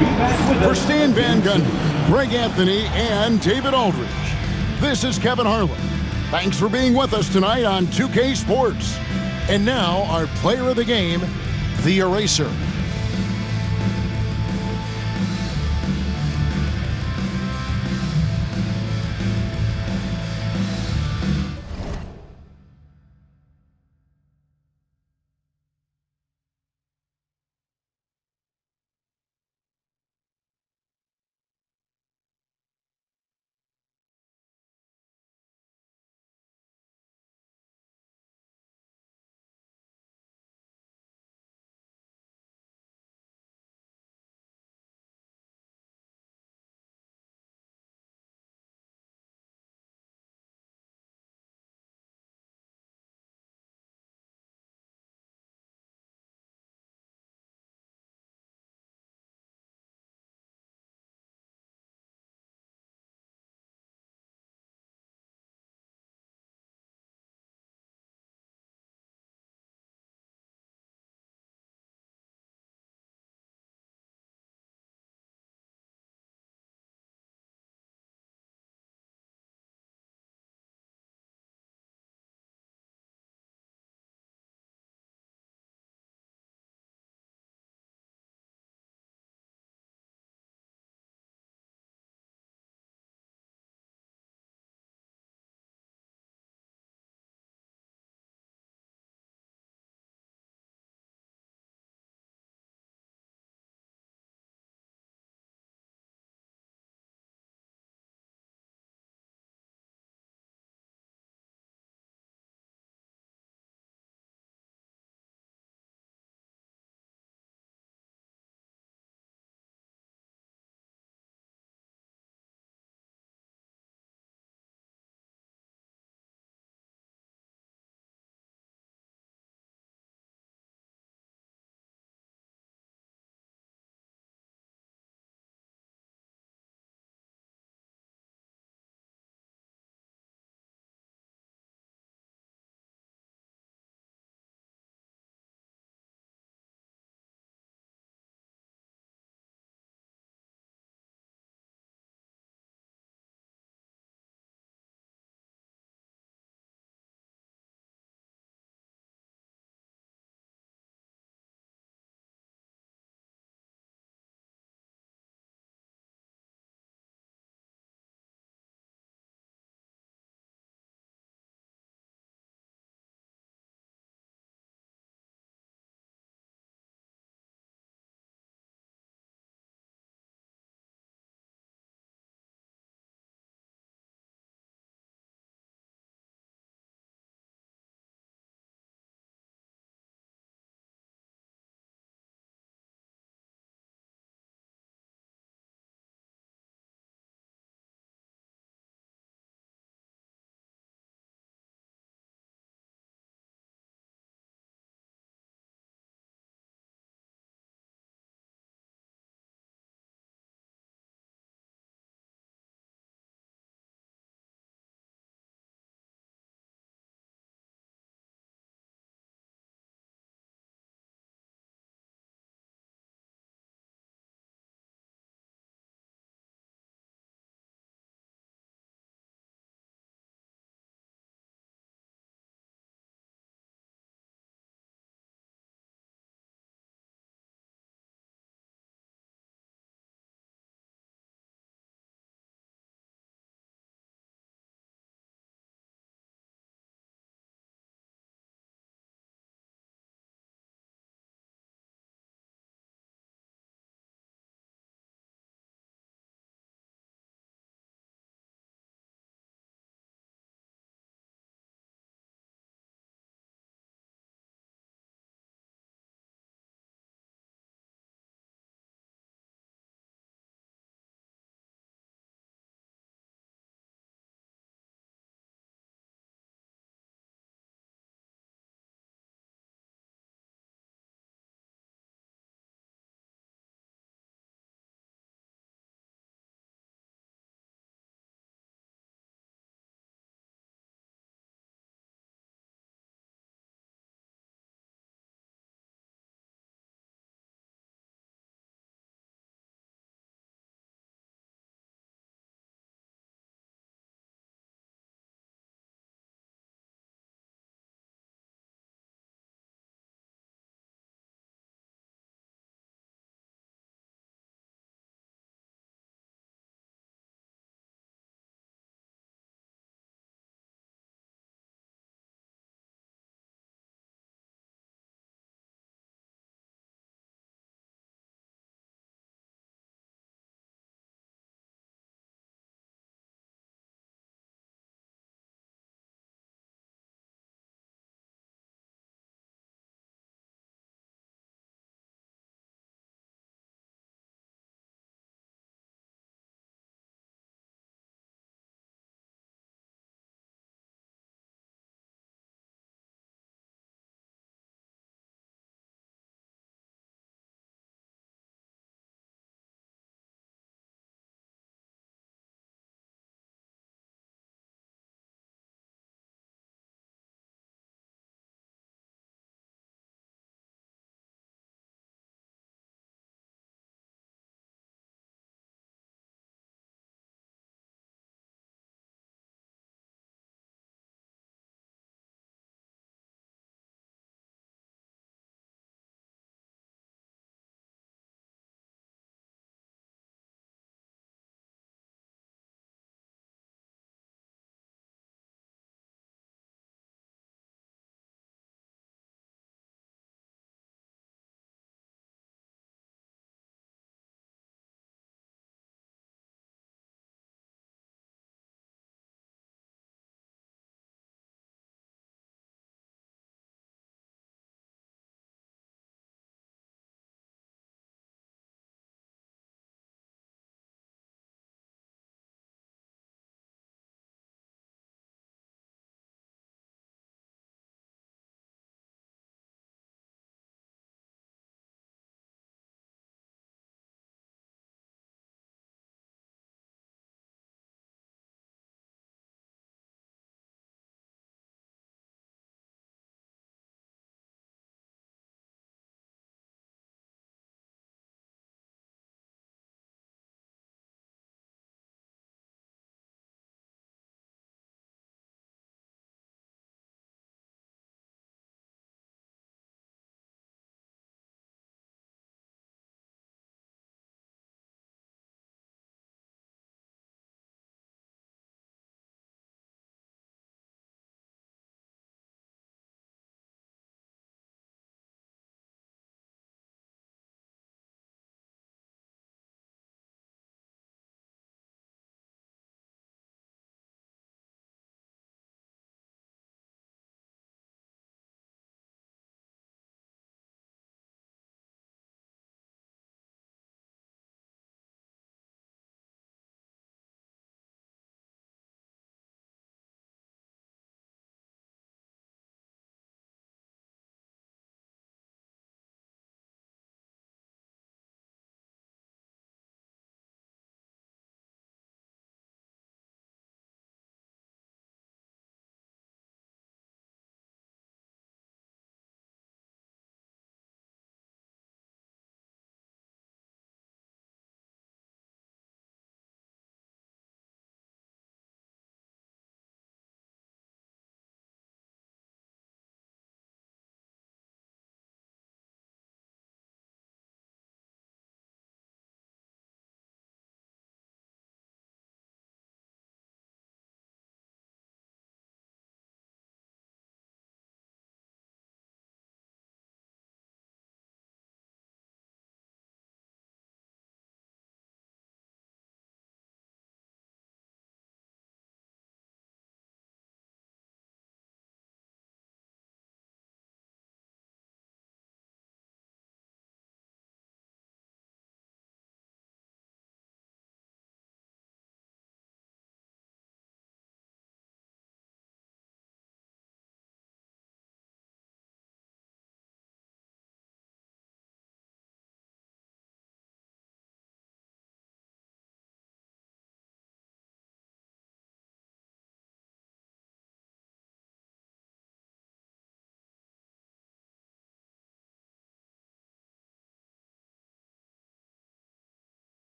For Stan Van Gundy, Greg Anthony, and David Aldridge, this is Kevin Harlan. Thanks for being with us tonight on 2K Sports. And now, our player of the game, the Eraser.